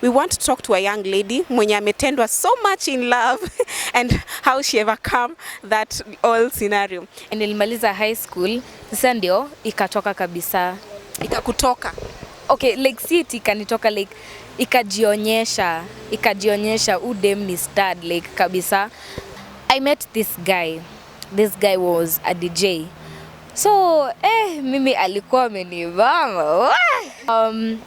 we want to talk to a young lady mwenye ametendwa so much in love and how she overcome that all scenario. Nilimaliza high school, sasa ndio ikatoka kabisa. Ikakutoka? Okay, like si ikanitoka, like ikajionyesha udem ni stud like kabisa. I met this guy. This guy was a DJ. So, mimi alikuwa amenivama.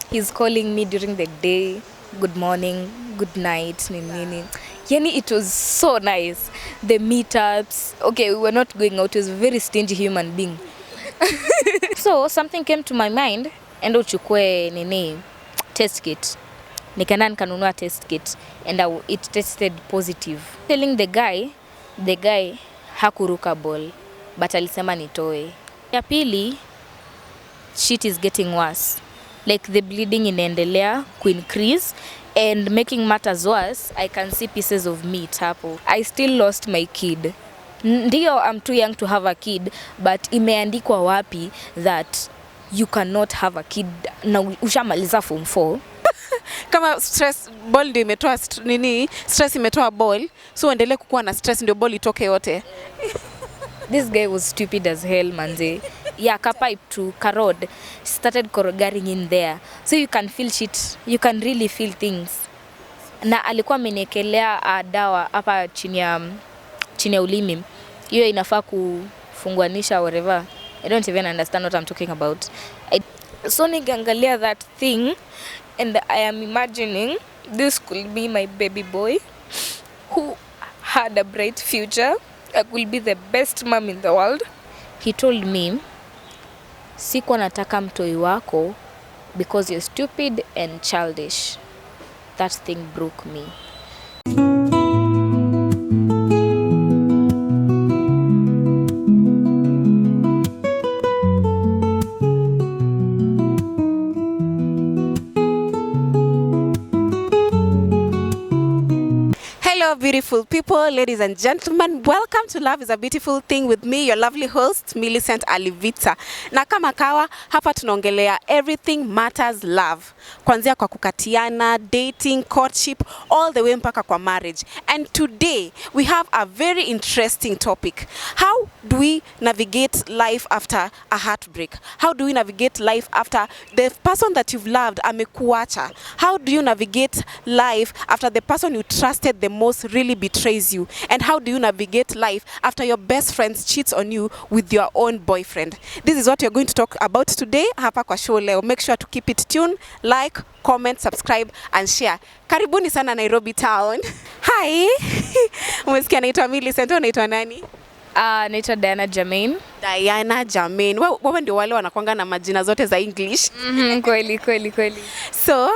He's calling me during the day, good morning, good night, nini. Yani it was so nice. The meetups. Okay, we were not going out. He was a very stingy human being. So, something came to my mind. Endo uchukue nini test kit. Nikaenda nikanunua test kit and it tested positive. Telling the guy hakuruka ball but alisema nitoe. Ya pili, shit is getting worse. Like the bleeding inaendelea increase, and making matters worse, I can see pieces of meat hapo. I still lost my kid. Ndio, I'm too young to have a kid, but imeandikwa wapi that you cannot have a kid na ushamaliza form 4? Kama stress ball ndio imetoa nini, stress imetoa ball, so endelee kukuwa na stress ndio ball itoke yote. This guy was stupid as hell, manze. Yeah, pipe to karod started korogaring in there, so you can feel shit, you can really feel things. Na alikuwa ameniekelea dawa hapa chini ya ulimi, hiyo inafaa kufunguanisha whatever. I don't even understand what I'm talking about. So nigangalia that thing and I am imagining this could be my baby boy who had a bright future. I could be the best mom in the world. He told me, sikuwa nataka mtoi wako because you're stupid and childish. That thing broke me. Hello beautiful people, ladies and gentlemen, welcome to Love is a Beautiful Thing with me, your lovely host Millicent Alivita. Na kama kawa, hapa tunaongelea everything matters love. Kuanzia kwa kukatiana, dating, courtship, all the way mpaka kwa marriage. And today we have a very interesting topic. How do we navigate life after a heartbreak? How do we navigate life after the person that you've loved amekuacha? How do you navigate life after the person you trusted the most really betrays you? And how do you navigate life after your best friend cheats on you with your own boyfriend? This is what we're going to talk about today hapa kwa show leo. Make sure to keep it tuned, like, comment, subscribe and share. Karibuni sana Nairobi town. Hi. Umesikia naitwa Millicent, unaitwa nani? Naitwa Diana Jermaine. Diana Jermaine. Wewe ndio wale wanakuanga na majina zote za English. Kweli. So,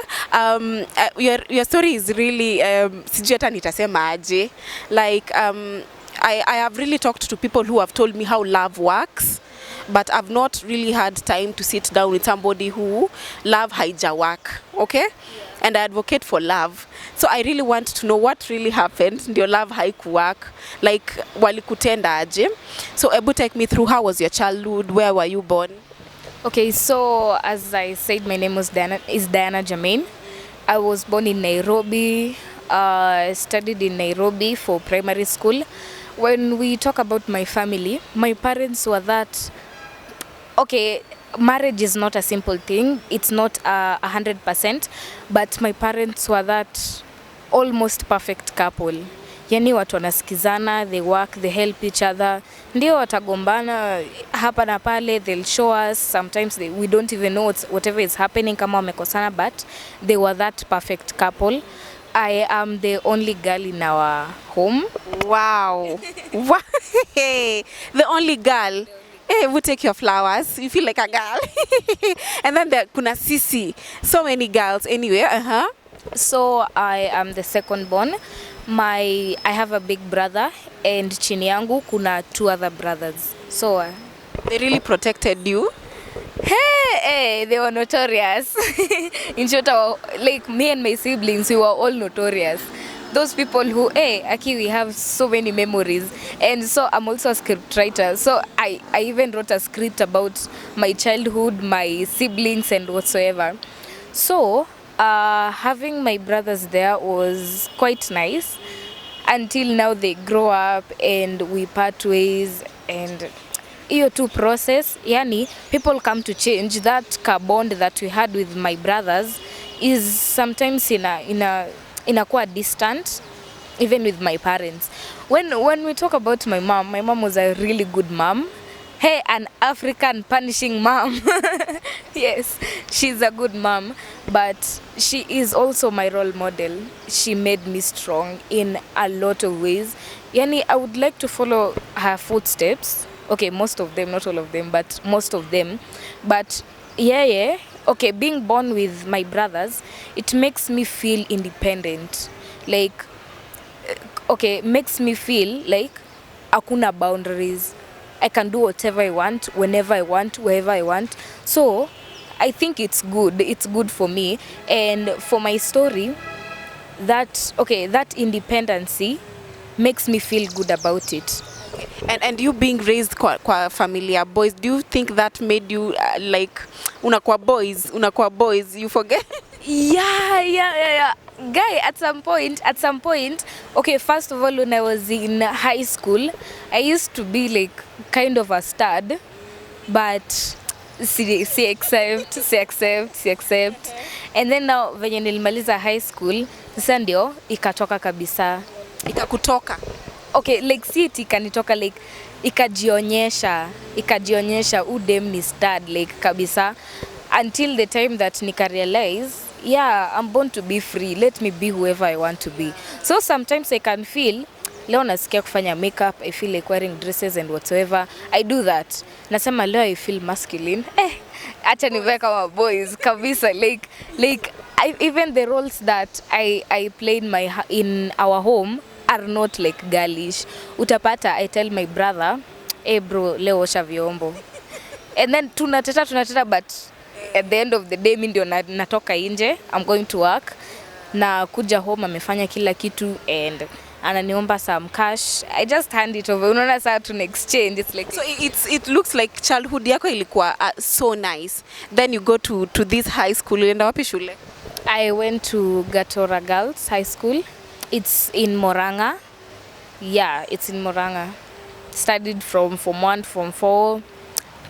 your story is really sijui hata nitasema aje. Like I have really talked to people who have told me how love works, but I've not really had time to sit down with somebody who love haija work, okay? And I advocate for love. So I really want to know what really happened ndio love haiku work. Like walikutenda aje. So ebu take me through, how was your childhood? Where were you born? Okay, so as I said, my name is Diana Jermaine. I was born in Nairobi. Studied in Nairobi for primary school. When we talk about my family, my parents were that, okay, marriage is not a simple thing. It's not 100%, but my parents were that almost perfect couple. Yani watu wanasikizana, they work, they help each other. Ndio watagombana hapa na pale, they'll show us. Sometimes we don't even know whatever is happening kama wamekosana, but they were that perfect couple. I am the only girl in our home. Wow. The only girl. Hey, we'll take your flowers. You feel like a girl. And then there kuna sisi. So many girls anyway. So I am the second born. I have a big brother, and chini yangu kuna 2 other brothers. So they really protected you. Hey, they were notorious. In short, like me and my siblings, we were all notorious. Those people who, Aki, we have so many memories. And so I'm also a script writer. So I even wrote a script about my childhood, my siblings and whatsoever. So having my brothers there was quite nice until now they grow up and we part ways, and hiyo tu process, yani people come to change. That ka bond that we had with my brothers is sometimes inakuwa distant, even with my parents. When we talk about my mom was a really good mom. Hey, an African punishing mom. Yes, she's a good mom, but she is also my role model. She made me strong in a lot of ways. Yani, I would like to follow her footsteps. Okay, most of them, not all of them, but most of them. But yeah. Okay, being born with my brothers, it makes me feel independent. Like, okay, makes me feel like hakuna boundaries. I can do whatever I want, whenever I want, wherever I want. So I think it's good. It's good for me. And for my story, that independency makes me feel good about it. And you being raised kwa familia boys, do you think that made you like unakuwa boys, you forget? Yeah. Guy, at some point, okay, first of all, when I was in high school, I used to be like kind of a stud, but si accept. And then now venye nilimaliza high school, sasa ndio ikatoka kabisa. Ikakutoka? Okay, like si iti ikanitoka, like ikajionyesha udem ni stud like kabisa, until the time that nika realize, yeah, I'm born to be free. Let me be whoever I want to be. So sometimes I can feel, leo nasikia kufanya makeup, I feel like wearing dresses and whatsoever. I do that. Nasema leo I feel masculine. Acha nivae kama boys kabisa. Like even the roles that I play in our home are not like girlish. Utapata, I tell my brother, hey bro, leo osha vyombo. And then tunateta, but at the end of the day, mi ndio natoka nje, I'm going to work, na kuja home amefanya kila kitu and ananiomba some cash. I just hand it over. Unaona saa tuna exchange. It's like, so it looks like childhood yako ilikuwa so nice. Then you go to this high school. Ulienda wapi shule? I went to Gatora Girls High School. It's in Moranga. Yeah, it's in Moranga. Studied from Form 1, Form 4.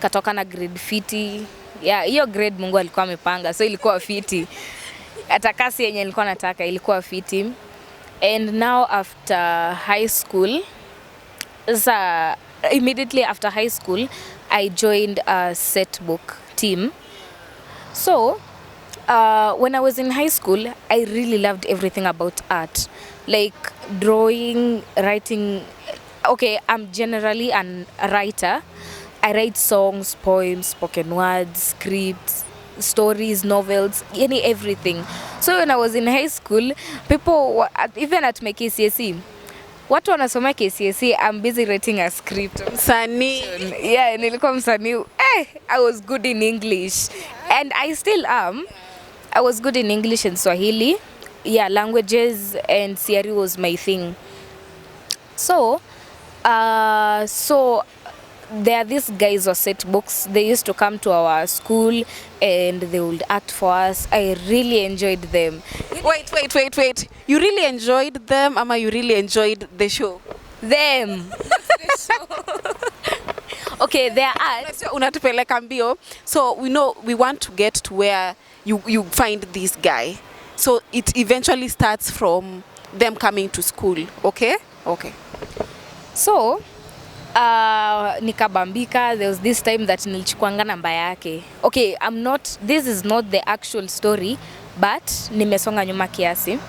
Katoka na grade fiti. Yeah, hiyo grade Mungu alikuwa amepanga, so ilikuwa fiti. Hata kasi yenye nilikuwa nataka ilikuwa fiti. And now after high school, immediately after high school, I joined a set book team. So when I was in high school, I really loved everything about art, like drawing, writing. Okay, I'm generally a writer. I write songs, poems, spoken words, scripts, stories, novels, everything. So when I was in high school, people, even at my KCSE, watu wanasoma KCSE, I'm busy writing a script. Msanii. Yeah, nilikuwa msanii. I was good in English. And I still am. I was good in English and Swahili. Yeah, languages and CRE was my thing. So there are these guys who set books. They used to come to our school and they would act for us. I really enjoyed them. Wait. You really enjoyed them, ama you really enjoyed the show? Them. Okay, their art. Unatupeleka mbio. So we know we want to get to where you find this guy. So it eventually starts from them coming to school, okay? Okay. So nikabambika. There was this time that nilichukuanga namba yake. Okay, this is not the actual story, but nimesonga nyuma kiasi.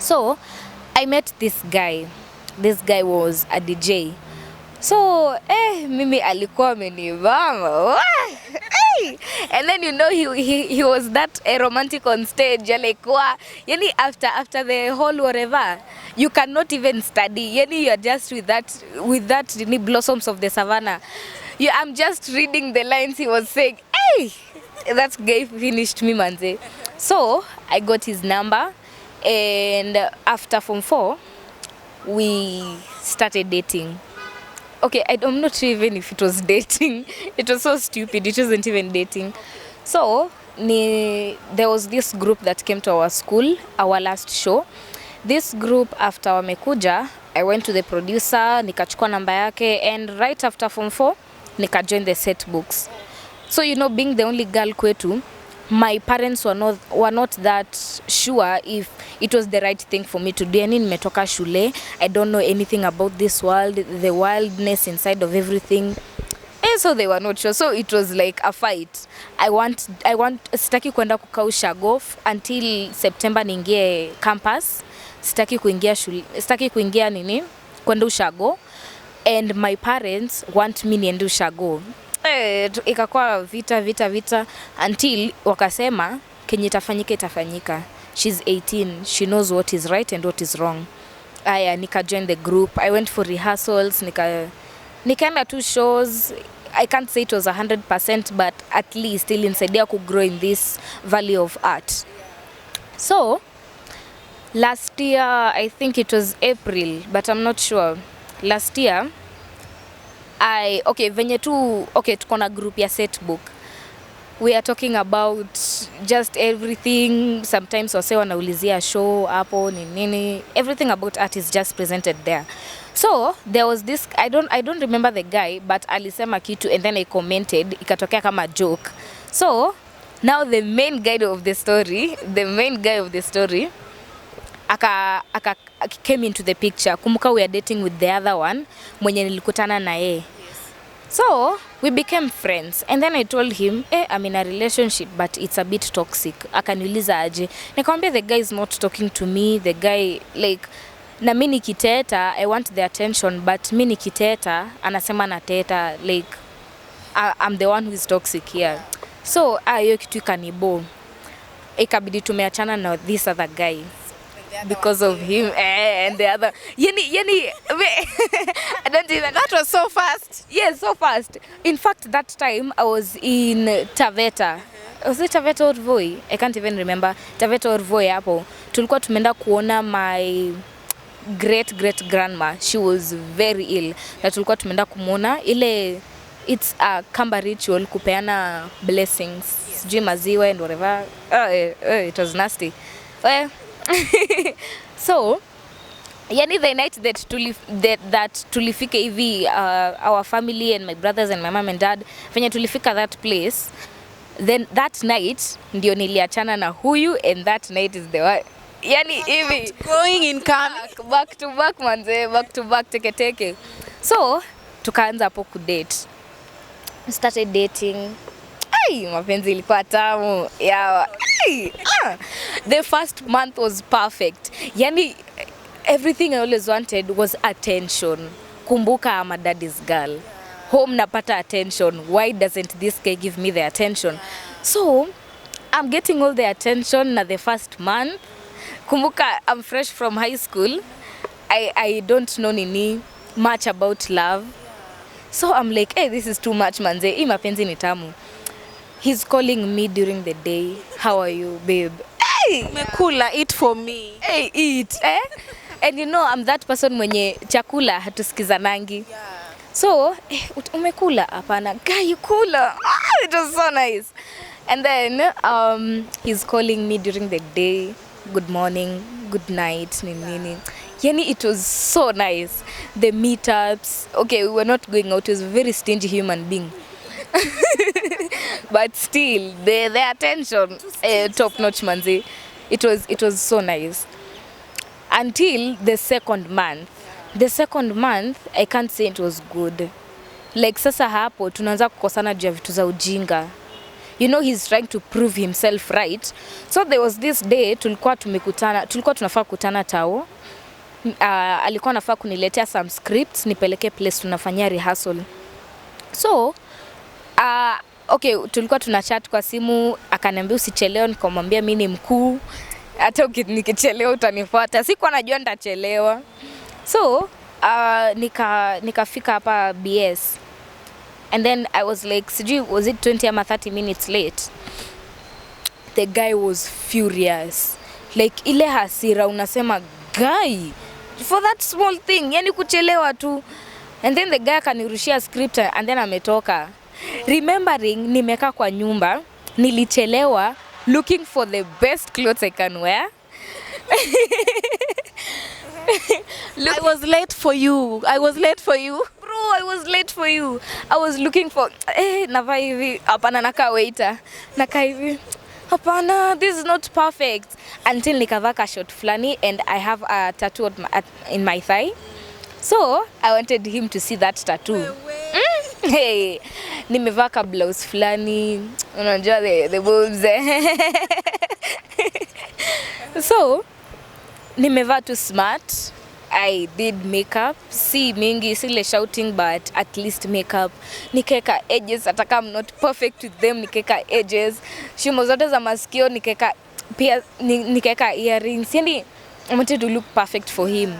So I met this guy. This guy was a DJ. So mimi alikuwa amenivama. And then he was that romantic on stage. Alikuwa after the whole whatever, you cannot even study. You're just with that blossoms of the savannah. I'm just reading the lines he was saying. That guy finished me, manze. So I got his number, and after Form 4, we started dating. Okay, I'm not sure even if it was dating. It was so stupid. It wasn't even dating. So there was this group that came to our school, our last show. This group after wamekuja, I went to the producer, nikachukua namba yake, and right after form 4 nika join the set books. So being the only girl kwetu, my parents were not that sure if it was the right thing for me to do. Yani nimetoka shule, I don't know anything about this world, the wildness inside of everything. And so they were not sure. So it was like a fight. I want sitaki kwenda kukaa ushago until September niingie campus. Sitaki kuingia kwenda ushago, and my parents want me niende ushago. Ikakuwa vita until wakasema kenye itafanyika. She's 18, she knows what is right and what is wrong. Nika join the group. I went for rehearsals, nikaenda 2 shows. I can't say it was 100%, but at least still inside there could grow in this valley of art. So last year, I think it was April, but I'm not sure. Last year, tuko na group ya set book. We are talking about just everything. Sometimes wase wanaulizia show hapo nini. Everything about art is just presented there. So there was this, I don't remember the guy, but alisema kitu and then I commented, ikatokea kama joke. So now the main guy of the story aka came into the picture. Kumbuka we are dating with the other one mwenye nilikutana na yeye. So we became friends, and then I told him, I'm in a relationship but it's a bit toxic. Akaniuliza aje. Nikamwambia the guy is not talking to me. The guy like, na mimi nikiteta, I want the attention, but mimi nikiteta anasema nateta, like I'm the one who is toxic here. So hiyo kitu ikanibo. Ikabidi tumeachana na this other guy because of him and the other. Yani I don't even. That was so fast. Yes, so fast. In fact, that time I was in Taveta. Was it Taveta or Voi? I can't even remember. Taveta or Voi hapo. Tulikuwa tumeenda kuona my great grandma. She was very ill. Na tulikuwa tumeenda kumuona ile, it's a Kamba ritual kupeana blessings. Sijui maziwa and whatever. It was nasty. So yani the night that tulifika hivi, our family and my brothers and my mom and dad venye tulifika that place, then that night ndio niliachana na huyu, and that night is the one yani hivi going in coming back to back manze, back to back teke. So tukaanza hapo kudate, started dating. Mapenzi ilikuwa tamu. The first month was perfect. Yani everything I always wanted was attention. Kumbuka I'm a daddy's girl. Home napata attention. Why doesn't this guy give me the attention? So I'm getting all the attention na the first month. Kumbuka I'm fresh from high school. I don't know nini much about love. So I'm like, this is too much manze. Hii mapenzi ni tamu. He's calling me during the day. How are you, babe? Umekula, eat for me. Eat. And I'm that person mwenye chakula hatusikizanangi. So, umekula? Hapana. Guy, kula. It was so nice. And then he's calling me during the day. Good morning, good night, nini. Yani it was so nice. The meetups. Okay, we were not going out. He was a very stingy human being. But still the attention top notch manzi. It was so nice until the second month. I can't say it was good. Like sasa hapo tunaanza kukosana juu ya vitu za ujinga. He's trying to prove himself right. So there was this day tulikuwa tunafaa kukutana tao. Alikuwa anafaa kuniletea some scripts nipeleke place tunafanyia rehearsal. So okay, tulikuwa tunachat kwa simu, akaniambia usichelewe, nikamwambia mimi ni mkuu, hata nikichelewa utanifuata. Sikuwa najua nitachelewa. So nikafika hapa BS, and then I was like, sijui was it 20 ama 30 minutes late. The guy was furious, like ile hasira unasema guy for that small thing, yani kuchelewa tu. And then the guy kanirushia script and then ametoka. Remembering nimekaa kwa nyumba, nilichelewa looking for the best clothes I can wear. I was late for you. I was late for you. Bro, I was late for you. I was looking for navaa hivi, hapana nakaa waiter. Nakaa hivi. Hapana, this is not perfect. Until nikavaa ka short flani and I have a tattoo in my thigh. So, I wanted him to see that tattoo. Hey, nimevaa ka blouse flani. Unajua the boobs. So, nimevaa too smart. I did makeup. Si mingi, sile shouting, but at least makeup. Nikeka edges, ataka I'm not perfect with them, nikeka edges. Shimo zote za masikio, nikeka earrings. Yani, I wanted to look perfect for him.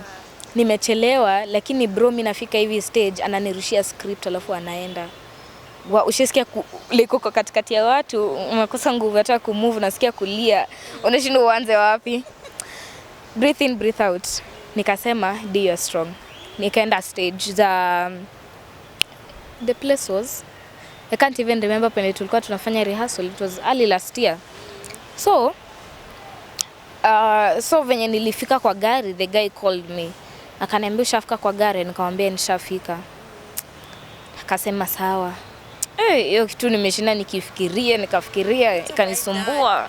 Nimechelewa, lakini bro mimi nafika hivi stage, ananirushia script alafu anaenda. Ushisikia liko kwa katikati ya watu, umekosa nguvu hata kumove, nasikia kulia. Unashindwa uanze wapi? Breathe in, breathe out. Nikasema, do you strong. Nikaenda stage. The place was, I can't even remember when tulikuwa tunafanya rehearsal. It was early last year. So venye nilifika kwa gari, the guy called me. Akaniambia ushafika kwa gari, nikamwambia nishafika. Akasema sawa. Hiyo kitu nimeshinda nikafikiria, ikanisumbua.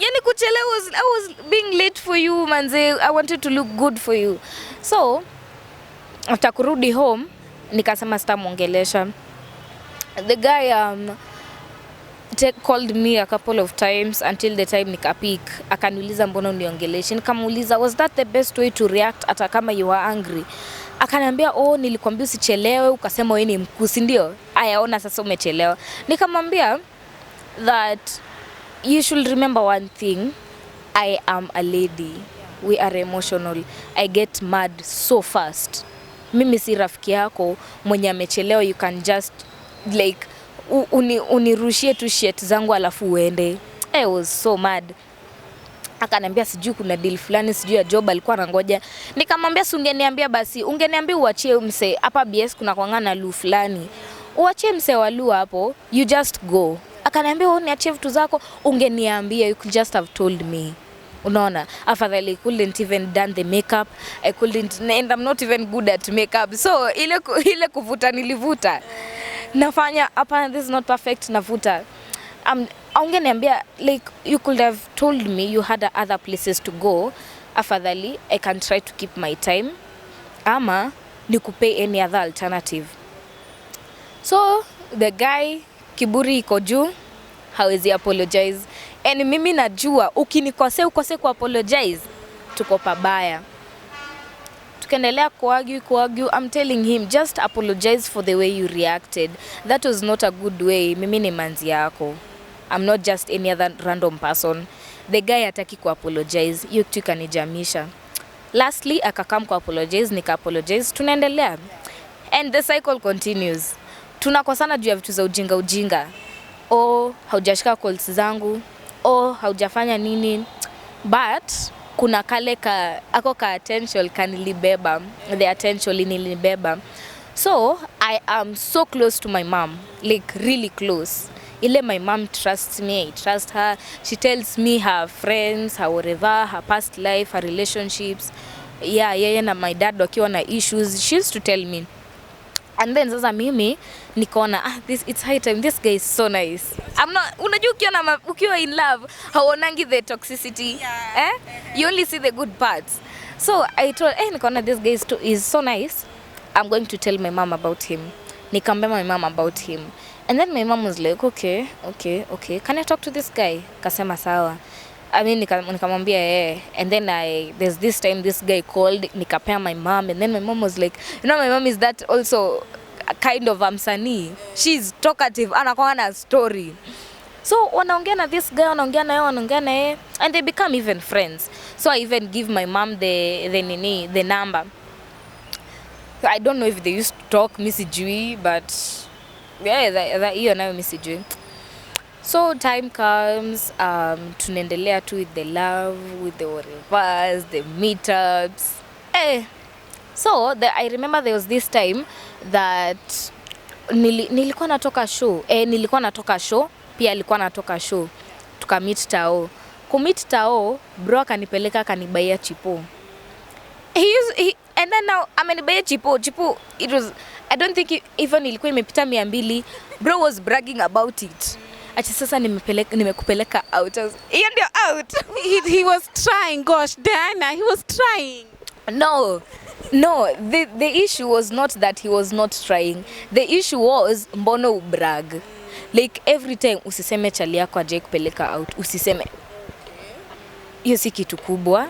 Yani kuchelewa, I was being late for you, manze. I wanted to look good for you. So, after kurudi home, nikasema sitamuongelesha. The guy called me a couple of times until the time nikapik. Akaniuliza mbona uniongelesha. Nikamuuliza, was that the best way to react hata kama you are angry? Akaniambia, nilikwambia usichelewe, ukasema wewe ni mkusi, ndio? Ayaona sasa umechelewa. Nikamwambia that you should remember one thing. I am a lady. We are emotional. I get mad so fast. Mimi si rafiki yako mwenye amechelewa, you can just like unirushie tu shit zangu alafu uende. I was so mad. Akaniambia sijui kuna deal fulani, sijui ya job alikuwa anangoja. Nikamwambia si ungeniambia basi, ungeniambia uachie mse hapa BS kuna kwangana lu fulani. Uachie mse wa lu hapo, you just go. Akaniambia niachie vitu zako, ungeniambia, you could just have told me. Unaona, afadhali couldn't even done the makeup. I couldn't, and I'm not even good at makeup. So ile kuvuta nilivuta. Nafanya hapa, this is not perfect, navuta. Ungeniambia, like you could have told me you had other places to go. Afadhali I can try to keep my time. Ama nikupe any other alternative. So the guy kiburi iko juu, hawezi apologize. And mimi najua ukinikosea ukose ku apologize, tuko pabaya. Tukaendelea kuargue. I'm telling him, just apologize for the way you reacted. That was not a good way. Mimi ni manzi yako. I'm not just any other random person. The guy hataki ku apologize. Hiyo kitu kanijamisha. Lastly, akakam ku apologize, nika apologize. Tunaendelea. And the cycle continues. Tunakosana juu ya vitu za ujinga. Haujashika calls zangu. Haujafanya nini. But kuna kale ako ka attention kanilibeba. The attention inilibeba. So I am so close to my mom, like really close. Ile my mom trusts me, I trust her. She tells me her friends, her whatever, her past life, her relationships. Yeah, na my dad wakiwa na issues, she used to tell me. And then sasa mimi nikaona it's high time, this guy is so nice. Unajua ukiwa in love hauonangi the toxicity. Yeah. You only see the good parts. So I told nikaona this guy is so nice. I'm going to tell my mom about him. Nikamwambia my mom about him. And then my mom was like, okay. Can I talk to this guy? Kasema sawa. I mean, nikamwambia And then there's this time this guy called, nikapea my mom. And then my mom was like, my mom is that also a kind of msanii. She's talkative, anakuwa na story. So wanaongea na this guy, wanaongea na yeye, and they become even friends. So I even give my mom the number. I don't know if they used to talk, Missy Jui, but that hiyo nayo Missy Jui. So time comes, tunaendelea tu with the love, with the whatevers, the meetups. So I remember there was this time that nilikuwa natoka show. pia alikuwa anatoka show, tukamit Tao. Kumit Tao, bro akanipeleka akanibaia chipo. And then now amenibaya chipo. It was, I don't think even ilikuwa imepita 200. Bro was bragging about it. Ati sasa nimekupeleka out. Hiyo ndio out. He was trying, gosh, Diana, he was trying. No, the issue was not that he was not trying. The issue was mbono ubrag. Like every time usiseme chali yako aje kupeleka out, usiseme. Hiyo si kitu kubwa.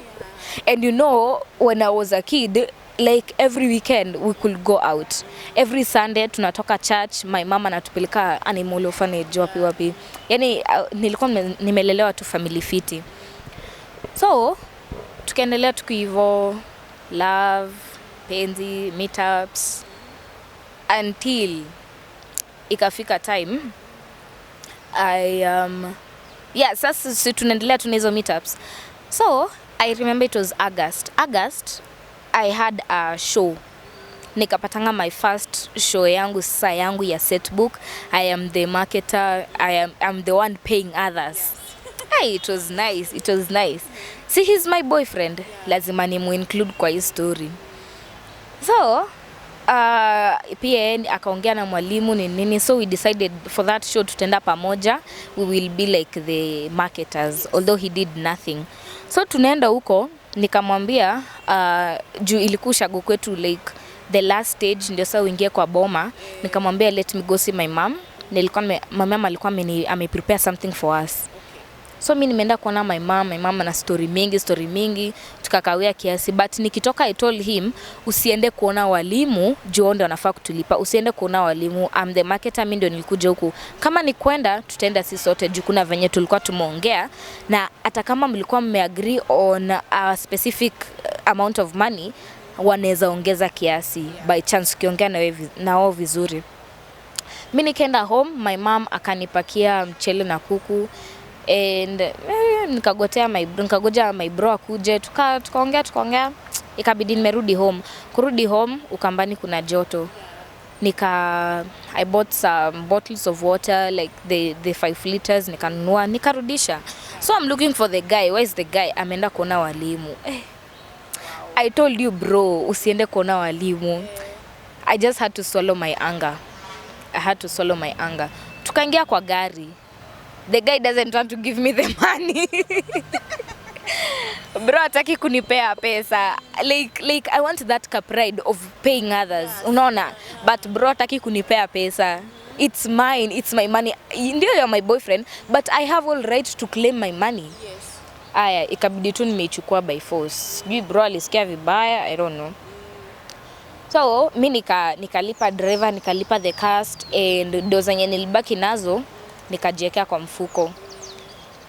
And you know, when I was a kid, like every weekend we could go out. Every Sunday tunatoka church, my mama anatupeleka animal orphanage wapi. Yani nilikuwa nimelelewa tu family fiti. So, tukaendelea tukiivo, love, penzi, meetups, until ikafika time sasa si tunaendelea tuna hizo meetups. So I remember it was August I had a show. Nikapatanga my first show yangu sasa yangu ya set book. I am the marketer, I'm the one paying others. Hey, it was nice. See, he's my boyfriend. Lazima nimu-include kwa hii story. So, pia akaongea na mwalimu ni nini, so we decided for that show tutenda pamoja, we will be like the marketers, although he did nothing. So tunaenda huko, nikamwambia juu ilikusha go kwetu like the last stage ndio sasa uingie kwa boma, nikamwambia let me go see my mom. Mama alikuwa ame-prepare something for us. So mimi nimeenda kuona my mom na story mingi, tukakawia kiasi, but nikitoka I told him usiende kuona walimu, juu ndio wanafaa kutulipa, usiende kuona walimu, I'm the marketer, mimi ndio nilikuja huku. Kama ni kwenda tutaenda sisi sote, juu kuna venye tulikuwa tumeongea, na hata kama mlikuwa mmeagree on a specific amount of money, wanaweza ongeza kiasi by chance ukiongea na wao vizuri. Mimi nikaenda home, my mom akanipakia mchele na kuku. And nikagoja my bro akuje, tukaongea, ikabidi nimerudi home. Kurudi home Ukambani kuna joto. I bought some bottles of water, like the 5 liters, nikanunua, nikarudisha. So I'm looking for the guy. Where is the guy? Ameenda kuona walimu. I told you bro, usiende kuona walimu. I just had to swallow my anger. Tukaingia kwa gari. The guy doesn't want to give me the money. Bro hataki kunipea pesa. Like I want that pride of paying others. Unaona? But bro hataki kunipea pesa. It's mine, it's my money. Ndio you're my boyfriend, but I have all right to claim my money. Yes. Aya, ikabidi tu nimeichukua by force. Bro alisikia vibaya, I don't know. So, mimi nikalipa driver, nikalipa the cast, and ndo zenye nilibaki nazo nikajiwekea kwa mfuko.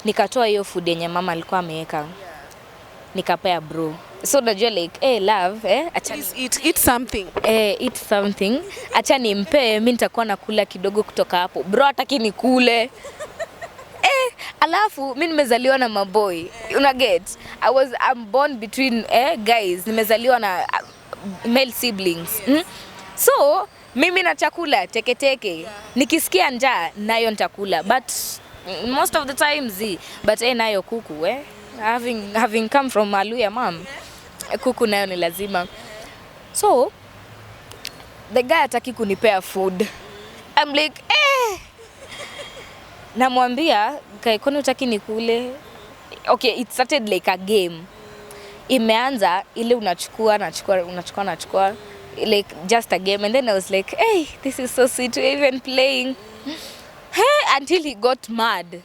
Nikatoa hiyo food yenye mama alikuwa ameweka. Nikapea bro. So unajua like, love, acha eat something. Eat something. Acha nimpe, mimi nitakuwa nakula kidogo kutoka hapo. Bro hataki nikule. Alafu mimi nimezaliwa na maboy. Una get? I'm born between guys. Nimezaliwa na male siblings. So mimi na chakula teke. Nikisikia njaa nayo nitakula, but most of the times but nayo kuku having come from Maluya mom, kuku nayo ni lazima. So the guy hataki kunipea food. I'm like namwambia kwani hutaki nikule? Okay, it started like a game. Imeanza ile unachukua like just a game, and then I was like, hey, this is so sweet, we're even playing. Until he got mad.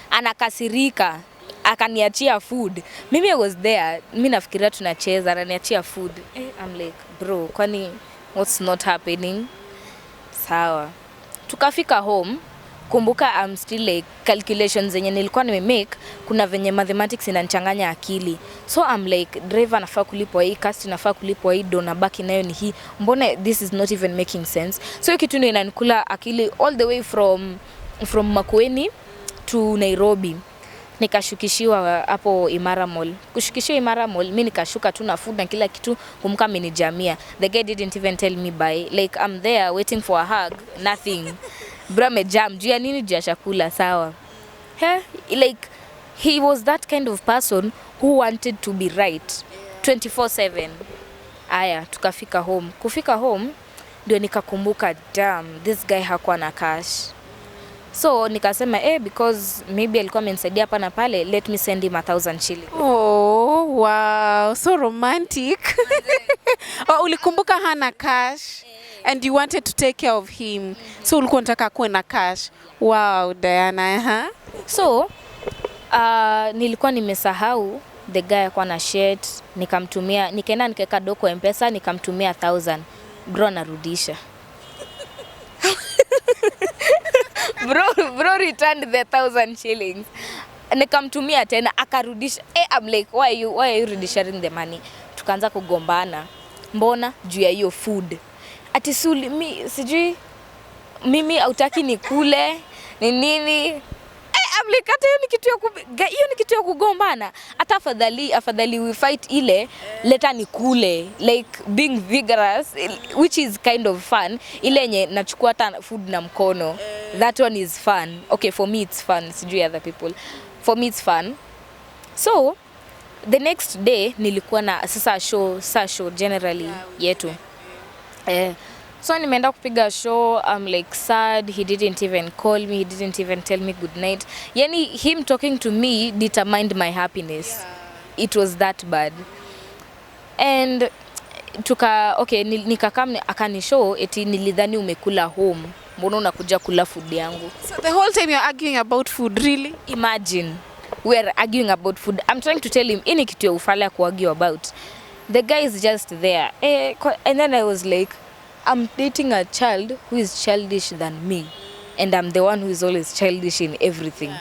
Anakasirika, akaniachia food. Mimi I was there, mimi nafikiria tunacheza, ananiachia food. I'm like, bro, kwani what's not happening? Sawa. Tukafika home. Kumbuka I'm still like calculations zenye nilikuwa nimemake, kuna venye mathematics inanichanganya akili. So I'm like, driver nafaa kulipwa hii, cast nafaa kulipwa hii, dona baki nayo ni hii. Mbona this is not even making sense? So kitu ndio inanikula akili all the way from Makueni to Nairobi. Nikashukishiwa hapo Imara Mall. Kushukishiwa Imara Mall, mimi nikashuka tu na food na kila kitu, kumbuka amenijamia. The guy didn't even tell me bye. Like I'm there waiting for a hug, nothing. bro amejam juu ya nini, juu ya chakula. Sawa, like he was that kind of person who wanted to be right 24/7. Aya, tukafika home. Kufika home ndio nikakumbuka, damn, this guy hakuwa na cash. So nikasema because maybe alikuwa amenisaidia hapa na pale, let me send him 1,000 shillings. Oh, wow, so romantic. Oh, ulikumbuka hana cash and you wanted to take care of him. So ulikuwa unataka kuwe na cash. Wow, Diana, So nilikuwa nimesahau the guy alikuwa na shirt, nikamtumia, nikaenda nikaweka doko M-Pesa, nikamtumia 1,000. Bro narudisha. bro returned the 1,000 shillings. Nikamtumia tena akarudisha. I'm like, why are you rudishing the money? Tukaanza kugombana. Mbona? Juu ya hiyo food. Ati sijui mimi hautaki nikule ni nini? I'm like, hata hiyo ni kitu ya kugombana. Hata afadhali we fight ile leta nikule, like being vigorous, which is kind of fun. Ile yenye nachukua hata food na mkono, that one is fun. Okay, for me it's fun, sijui other people. For me it's fun. So the next day nilikuwa na sasa show generally yetu. So nimeenda kupiga show, I'm like sad, he didn't even call me, he didn't even tell me good night. Yani him talking to me determined my happiness. It was that bad. And nikakam akanishow eti nilidhani umekula home. Mbona unakuja kula food yangu? So the whole time you're arguing about food, really? Imagine, we're arguing about food. I'm trying to tell him, ini kitu ya ufala kuargue about. The guy is just there. And then I was like, I'm dating a child who is childish than me. And I'm the one who is always childish in everything.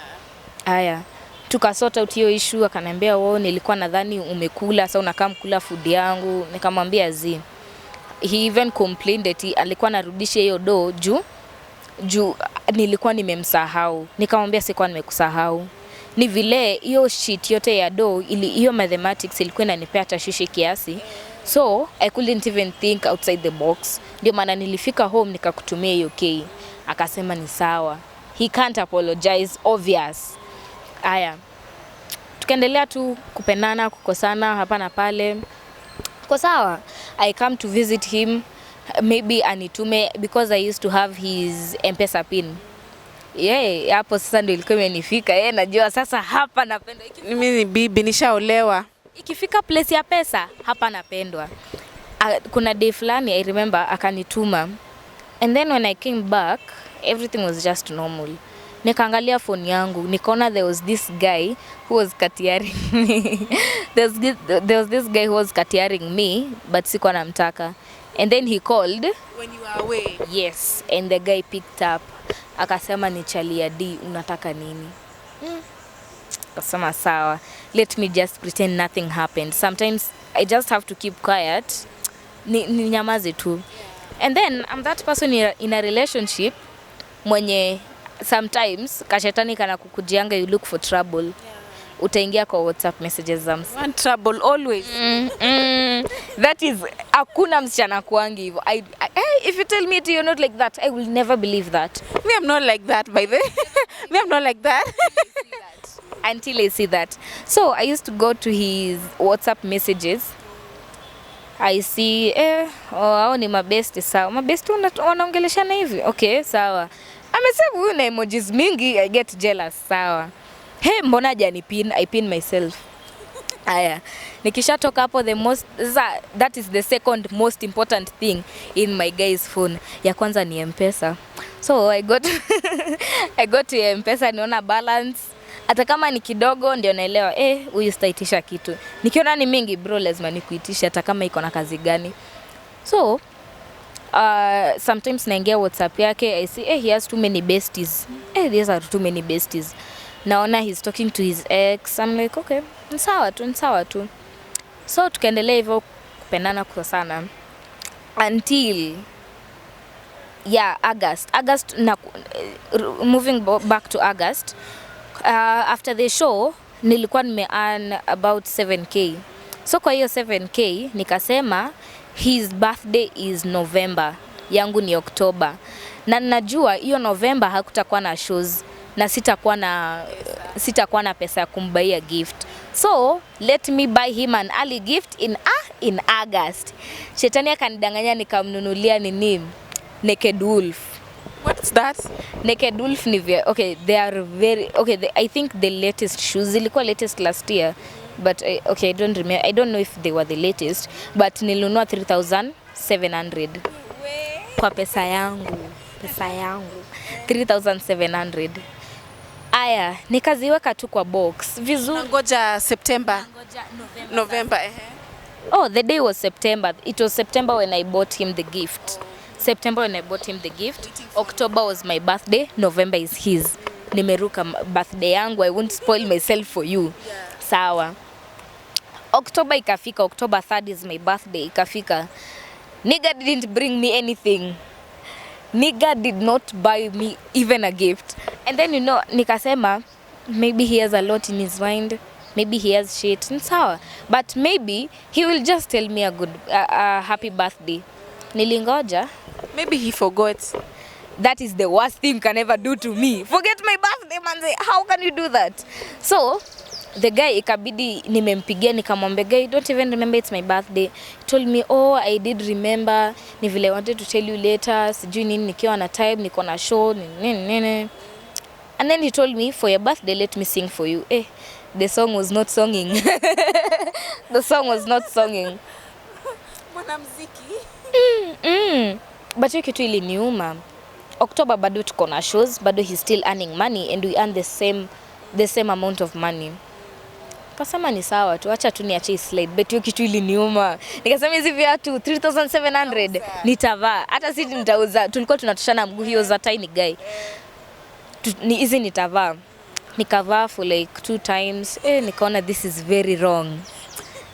Aya, tukasort out hiyo issue, akaniambia nilikuwa nadhani umekula, sasa unakaa mkula food yangu. Nikamwambia zi. He even complained that alikuwa anarudisha hiyo do juu nilikuwa nimemsahau. Nikamwambia sikuwa nimekusahau. Ni vile hiyo shit yote ya do hiyo mathematics ilikuwa inanipea tashishi kiasi. So I couldn't even think outside the box. Ndio maana nilifika home nikakutumia hiyo key. Akasema ni sawa. He can't apologize, obvious. Aya. Tukaendelea tu kupendana, kukosana hapa na pale. Kwa sawa. I come to visit him, maybe anitume, because I used to have his M-Pesa pin. Hapo sasa ndio ilikuwa imenifika. Najua sasa hapa napendwa. Mimi ni bibi nishaolewa. Ikifika place ya pesa hapa napendwa. Kuna day fulani I remember akanituma. And then when I came back, everything was just normal. Nikaangalia phone yangu, nikaona there was this guy who was katiaring me. there was this guy who was katiaring me, but sikuwa namtaka. And then he called. When you were away? Yes, and the guy picked up. Akasema ni Chalia D, unataka nini? Akasema sawa, let me just pretend nothing happened. Sometimes I just have to keep quiet. Ni nyamaze tu. And then I'm that person in a relationship mwenye sometimes kashetani kana kukujianga, you look for trouble. Utaingia kwa WhatsApp messages za msi. Want trouble always. That is, hakuna msichana kuangi hivyo. If you tell me you're not like that, I will never believe that. Me, I'm not like that, by the way. Me, I'm not like that. Until I see that. So I used to go to his WhatsApp messages. I see, hao ni mabesti, sawa. Mabesti wanaongeleshana hivi. Okay, sawa. Amesema huyu na emojis mingi, I get jealous, sawa. Mbona hajanipin? I pin myself. Aya. Nikishatoka hapo, that is the second most important thing in my guy's phone. Ya kwanza ni M-Pesa. So I got to M-Pesa, niona balance. Hata kama ni kidogo ndio naelewa huyu sitaitisha kitu. Nikiona ni mingi, bro, lazima nikuitisha hata kama iko na kazi gani. So sometimes naingia WhatsApp yake, I see he has too many besties. These are too many besties. Naona he's talking to his ex. I'm like, okay, ni sawa tu. So tukaendelea hivyo kupendana kwa sana until August, moving back to August. After the show nilikuwa nime-earn about 7k. So kwa hiyo 7k nikasema his birthday is November. yangu ni Oktoba. Na najua hiyo November hakutakuwa na shows na sitakuwa na pesa ya kumbaia gift. So, let me buy him an early gift in August. Shetani akanidanganya nikamnunulia nini? Naked Wolf. What's that? Naked Wolf ni okay, they are very okay, I think the latest shoes zilikuwa latest last year, but okay, I don't remember. I don't know if they were the latest, but nilinunua 3700 kwa pesa yangu 3700. Aya, nikaziweka tu kwa box vizuri. Ngoja September. November. Oh, the day was September. It was September when I bought him the gift. October was my birthday. November is his. Nimeruka birthday yangu. I won't spoil myself for you. Sawa. October ikafika. October 3rd is my birthday. Ikafika. Nigga didn't bring me anything. Nigga did not buy me even a gift. And then nikasema maybe he has a lot in his mind. Maybe he has shit. Sawa. But maybe he will just tell me a happy birthday. Nilingoja. Maybe he forgot. That is the worst thing you can ever do to me. Forget my birthday, manze. How can you do that? So, the guy ikabidi nimempigia nikamwambia, guy, don't even remember it's my birthday. He told me, oh, I did remember. Ni vile I wanted to tell you later. Sijui nini nikiwa na time, niko na show, nini. And then he told me, for your birthday, let me sing for you. The song was not singing. The song was not singing. Mwanamuziki. But hiyo kitu iliniuma. October bado tuko na shows, bado he's still earning money and we earn the same amount of money. Kasema ni sawa tu, acha tu niache slide. But hiyo kitu iliniuma. Nikasema hizi viatu 3700 nitavaa. Hata sisi nitauza. Tulikuwa tunatoshana mguu, hiyo za tiny guy. Hizi nitavaa. Nikavaa for like 2 times. Nikaona this is very wrong.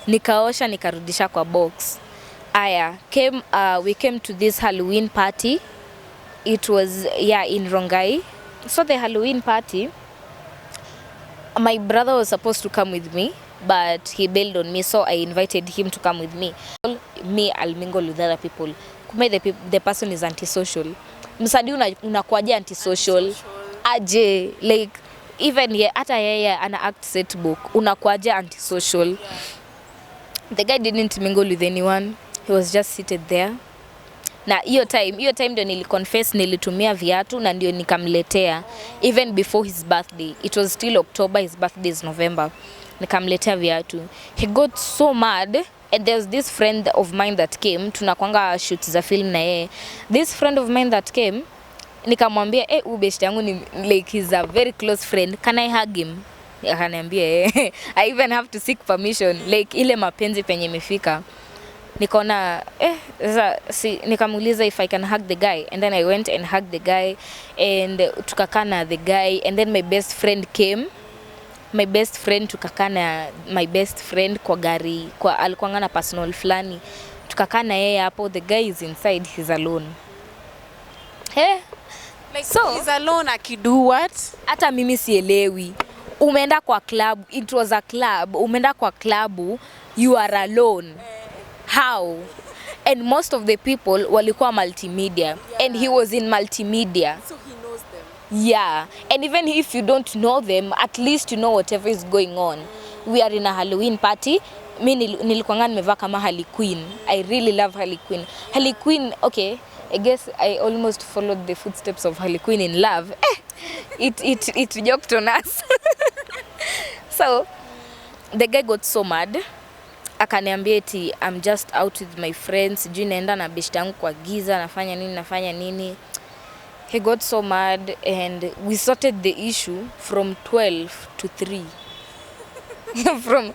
Nikaosha nikarudisha kwa box. We came to this Halloween party. It was in Rongai. So the Halloween party, my brother was supposed to come with me, but he bailed on me, so I invited him to come with me. I'll mingle with other people. Kumbe the person is antisocial. Msadi unakuaje antisocial? Aje, like even hata yeye ana act set book, unakuaje antisocial? The guy didn't mingle with anyone. He was just seated there. Na hiyo time ndio niliconfess nilitumia viatu na ndio nikamletea even before his birthday. It was still October, his birthday is November. Nikamletea viatu. He got so mad, and there's this friend of mine that came. Tunakwanga shoot za film na yeye. This friend of mine that came, nikamwambia best yangu ni like he's a very close friend. Can I hug him? Akaniambia I even have to seek permission, like ile mapenzi penye imefika. Nikaona nikamuuliza if I can hug the guy, and then I went and hugged the guy and tukakana the guy, and then my best friend came. My best friend tukakana my best friend kwa gari, kwa alikuwa na personal flani. Tukakana yeye hapo, the guy is inside, he's alone. Like so he's alone akido what? Hata mimi sielewi. Umeenda kwa club, it was a club. Umeenda kwa club, you are alone. How? And most of the people walikuwa multimedia, and he was in multimedia. So he knows them. Yeah, and even if you don't know them, at least you know whatever is going on. We are in a Halloween party. Mimi nilikuwa nimevaa kama Harley Quinn. I really love Harley Quinn. Harley Quinn, okay, I guess I almost followed the footsteps of Harley Quinn in love. It joked on us. So, the guy got so mad. Akaniambia eti I'm just out with my friends, sijui naenda na beshte yangu kwa giza, nafanya nini. He got so mad and we sorted the issue from 12 to 3. From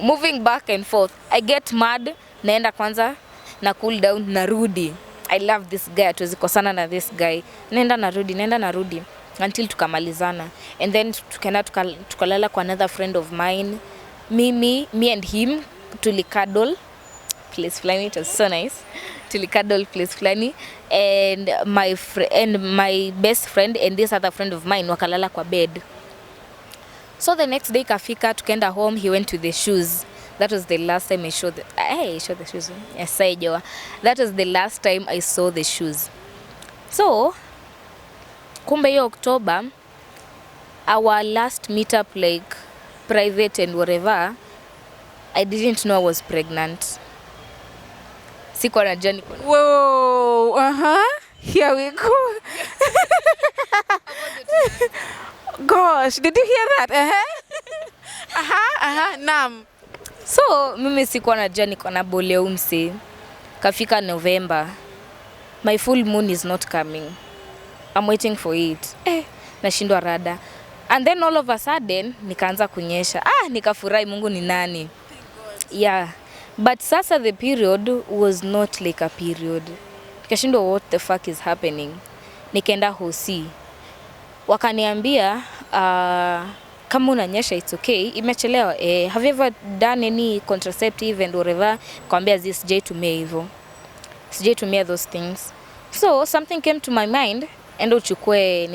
moving back and forth. I get mad, naenda kwanza, na cool down, narudi. I love this guy, tuwezikosana na this guy. Naenda narudi until tukamalizana. And then tukalala kwa another friend of mine. Me and him tulikadol place flani. It was so nice. Tulikadol place flani, and my best friend and this other friend of mine wakalala kwa bed. So the next day kafika, tukaenda home, he went to the shoes. That was the last time I showed the shoes. Yes, I do. That was the last time I saw the shoes. So, kumbe hiyo October, our last meetup, like private and whatever, I didn't know I was pregnant. Sikuwa najua niko. Whoa, here we go. Gosh, did you hear that? Naam. So, mimi sikuwa najua niko na bole umsi. Kafika November. My full moon is not coming. I'm waiting for it. Nashindwa rada. And then all of a sudden, nikaanza kunyesha. Nikafurahi Mungu ni nani. Yeah. But sasa the period was not like a period. Nikashindwa what the fuck is happening. Nikaenda hosi. Wakaniambia, kama unanyesha it's okay, imechelewa. Have you ever done any contraceptive and whatever? Kwambia sijaitumia hivyo. Sijaitumia those things. So something came to my mind, enda uchukue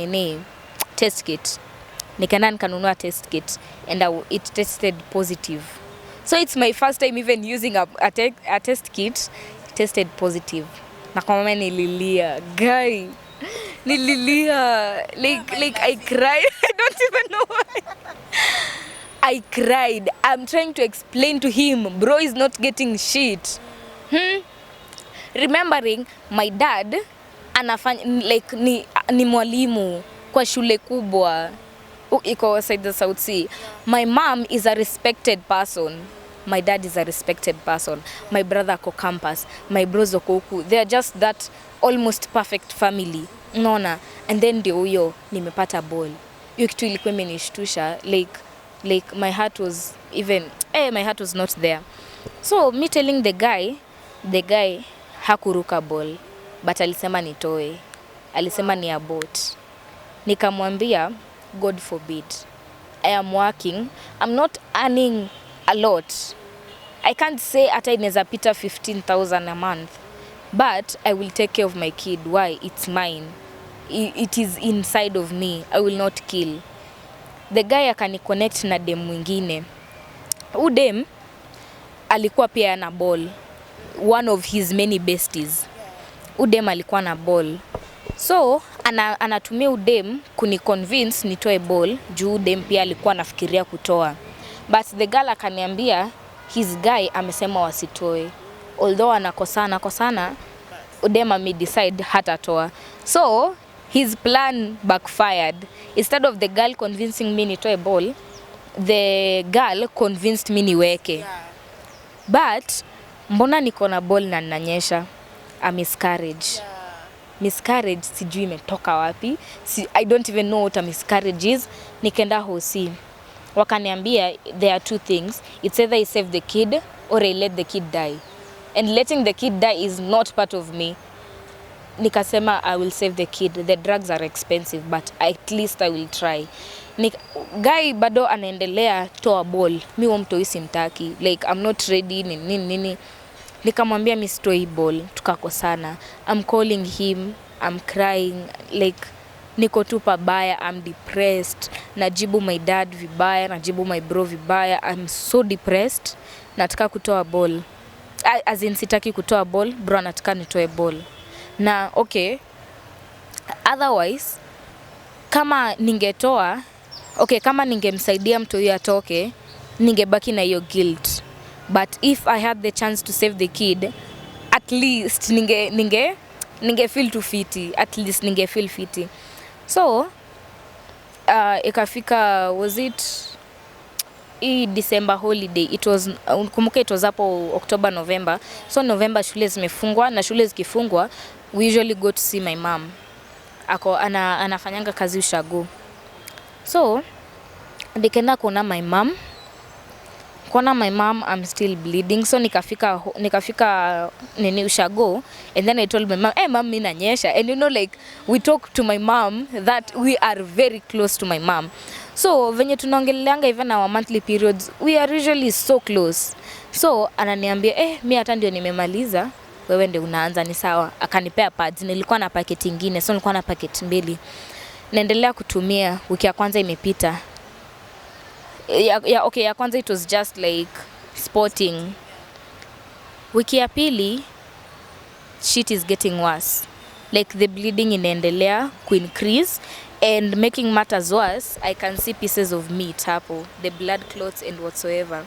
test kit. Nikaenda nikanunua test kit and it tested positive. So it's my first time even using a test kit. Tested positive. Na kwa mama nililia, guy. Nililia, like I cried. I don't even know why. I cried. I'm trying to explain to him, bro is not getting shit. Remembering my dad anafanya like ni mwalimu kwa shule kubwa iko outside the South Sea. My mom is a respected person. My dad is a respected person. My brother ko campus. My bros ko huku. They are just that almost perfect family. Unaona? And then ndio huyo nimepata ball. Hiyo kitu ilikuwa imenishtusha like my heart was my heart was not there. So me telling the guy hakuruka ball but alisema nitoe. Alisema ni abort. Nikamwambia God forbid. I am working. I'm not earning a lot. I can't say hata inaweza pita 15,000 a month. But I will take care of my kid. Why? It's mine. It is inside of me. I will not kill. The guy akani connect na dem mwingine. Dem alikuwa pia na ball. One of his many besties. Dem alikuwa na ball. So anatumia dem kuniconvince nitoe ball juu dem pia alikuwa anafikiria kutoa. But the girl akaniambia his guy amesema wasitoe. Although anakosana dem amedecide hatatoa. So his plan backfired. Instead of the girl convincing me nitoe ball, the girl convinced me niweke. But mbona niko na ball na nanyesha? A miscarriage. Miscarriage sijui imetoka wapi. I don't even know what a miscarriage is. Nikaenda hosi. Wakaniambia there are two things. It's either I save the kid or I let the kid die. And letting the kid die is not part of me. Nikasema I will save the kid. The drugs are expensive but at least I will try. Guy bado anaendelea toa ball. Mi mtoi simtaki. Like I'm not ready nini. Nikamwambia mi sitoi ball. Tukakosana. I'm calling him. I'm crying. Like niko tu pabaya. I'm depressed. Najibu my dad vibaya. Najibu my bro vibaya. I'm so depressed. Nataka kutoa ball. As in sitaki kutoa ball. Bro anataka nitoe ball. Na okay. Otherwise kama ningetoa kama ningemsaidia mtu huyo atoke ningebaki na hiyo guilt. But if I had the chance to save the kid, at least ninge feel too fiti. At least ninge feel fiti. So ikafika was it December holiday. It was kumbuka it was hapo October November. So November shule zimefungwa na shule zikifungwa we usually go to see my mom. Anafanyanga kazi ushago. So nikaenda kuona my mom. Kuona my mom, I'm still bleeding. So nikafika nini ushago and then I told my mom, mom mimi nanyesha. And you know like we talk to my mom that we are very close to my mom. So venye tunaongeleanga even our monthly periods we are usually so close. So ananiambia mimi hata ndio nimemaliza wewe ndio unaanza ni sawa. Akanipea pads. Nilikuwa na packet nyingine. So nilikuwa na packet 2. Naendelea kutumia wiki ya kwanza imepita. Ya kwanza it was just like spotting. Wiki ya pili, shit is getting worse. Like the bleeding inaendelea increase, and making matters worse, I can see pieces of meat hapo, the blood clots and whatsoever.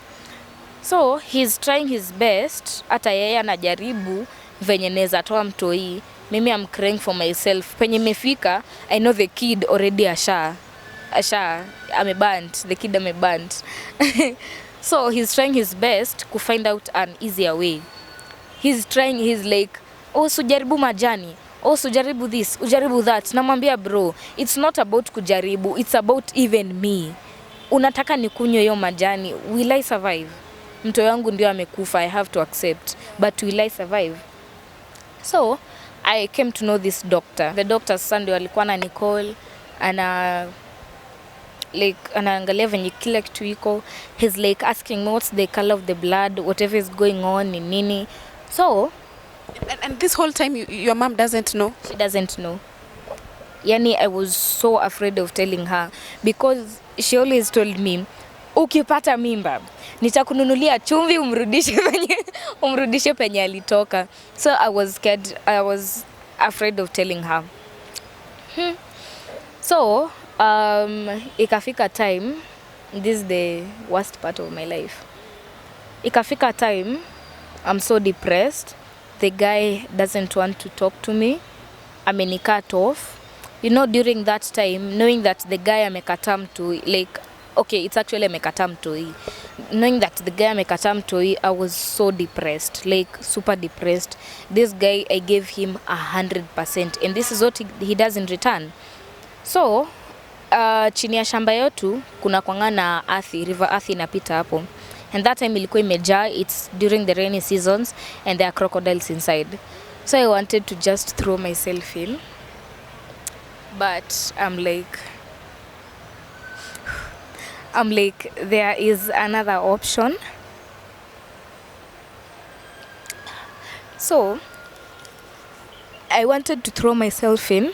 So he's trying his best, hata yeye anajaribu venye neza toa mtoi. Mimi I'm crying for myself. Penye mefika, I know the kid already ameband, the kid ameband. So he's trying his best to find out an easier way. He's like, oh, sujaribu majani, oh, sujaribu this, ujaribu that. Namwambia bro, it's not about kujaribu, it's about even me. Unataka nikunywe hiyo majani, will I survive? Mto yangu ndio amekufa, I have to accept, but will I survive? So I came to know this doctor. The doctor sasa ndio alikuwa ananicall, anaangalia venye kila kitu iko. He's like asking me what's the color of the blood, whatever is going on ni nini. So and this whole time your mom doesn't know? She doesn't know. Yani I was so afraid of telling her because she always told me, ukipata mimba nitakununulia chumvi umrudishe penye alitoka. So I was scared, I was afraid of telling her. So ikafika time, this is the worst part of my life. Ikafika time, I'm so depressed. The guy doesn't want to talk to me. Ameni cut off. You know, during that time, knowing that the guy amekataa mtoi, like, okay, it's actually amekataa mtoi. Knowing that the guy amekataa mtoi, I was so depressed, like super depressed. This guy, I gave him 100%, and this is what he does in return. So, chini ya shamba yetu kuna kwanga na river Athi inapita hapo. And that time ilikuwa imejaa, it's during the rainy seasons and there are crocodiles inside. So I wanted to just throw myself in. But I'm like there is another option. So I wanted to throw myself in.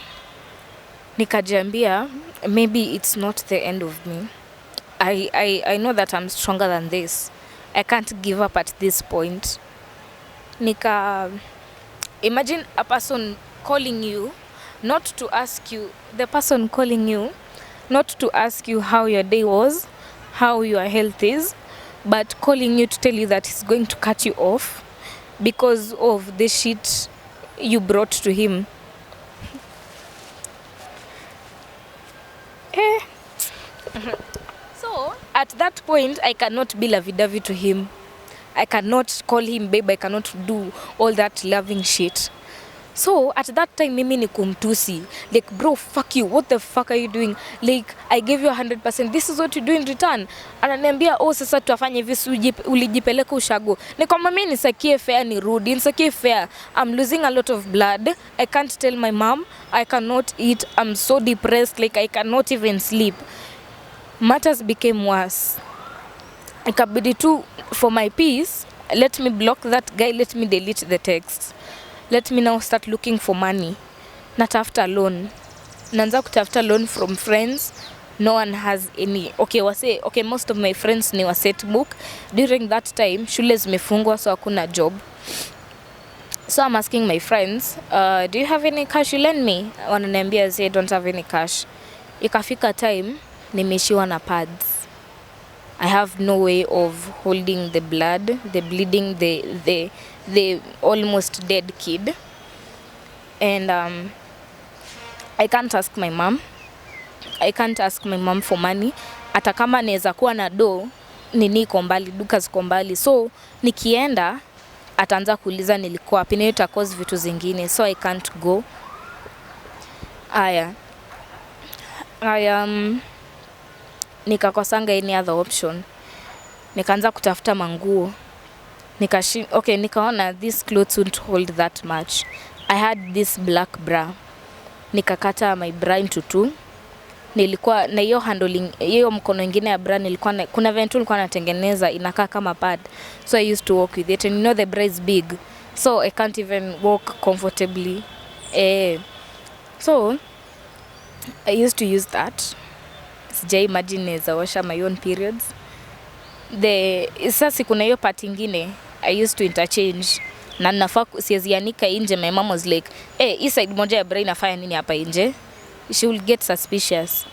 Nikajiambia, maybe it's not the end of me. I know that I'm stronger than this. I can't give up at this point. Imagine a person calling you, not to ask you, the person calling you, not to ask you how your day was, how your health is, but calling you to tell you that he's going to cut you off because of the shit you brought to him. So at that point, I cannot be lovey-dovey to him. I cannot call him babe. I cannot do all that loving shit. So at that time, mimi ni kumtusi. Like, bro, fuck you. What the fuck are you doing? Like, I gave you 100%. This is what you do in return. Ananiambia, oh, sasa tuafanye hivi, ulijipeleka ushago. Nikamwambia mimi nisakie fair ni rudi. Nisakie fair. I'm losing a lot of blood. I can't tell my mom. I cannot eat. I'm so depressed. Like, I cannot even sleep. Matters became worse. Ikabidi tu, for my peace, let me block that guy, let me delete the text. Let me now start looking for money. Natafuta loan. Naanza kutafuta loan from friends. No one has any. Okay, most of my friends ni wa set book. During that time, shule zimefungwa so hakuna job. So I'm asking my friends, do you have any cash you lend me? Wananiambia say don't have any cash. Ikafika time, nimeishiwa na pads. I have no way of holding the blood, the bleeding, the almost dead kid. And I can't ask my mom. I can't ask my mom for money. Hata kama naweza kuwa na do, nini iko mbali, duka ziko mbali. So nikienda ataanza kuuliza nilikuwa wapi, na ita cause vitu zingine. So I can't go. Nikakosanga any other option. Nikaanza kutafuta manguo. Nikaona these clothes won't hold that much. I had this black bra. Nikakata my bra into two. Nilikuwa na hiyo handling, hiyo mkono ingine ya bra nilikuwa kuna ventu nilikuwa natengeneza inakaa kama pad. So I used to walk with it, and you know the bra is big. So I can't even walk comfortably. So I used to use that. Sijai imagine naweza washa my own periods. sasa kuna hiyo part ingine I used to interchange na nafaa siazianika nje. My mom was like, hii side moja ya brain afanya nini hapa nje? She will get suspicious.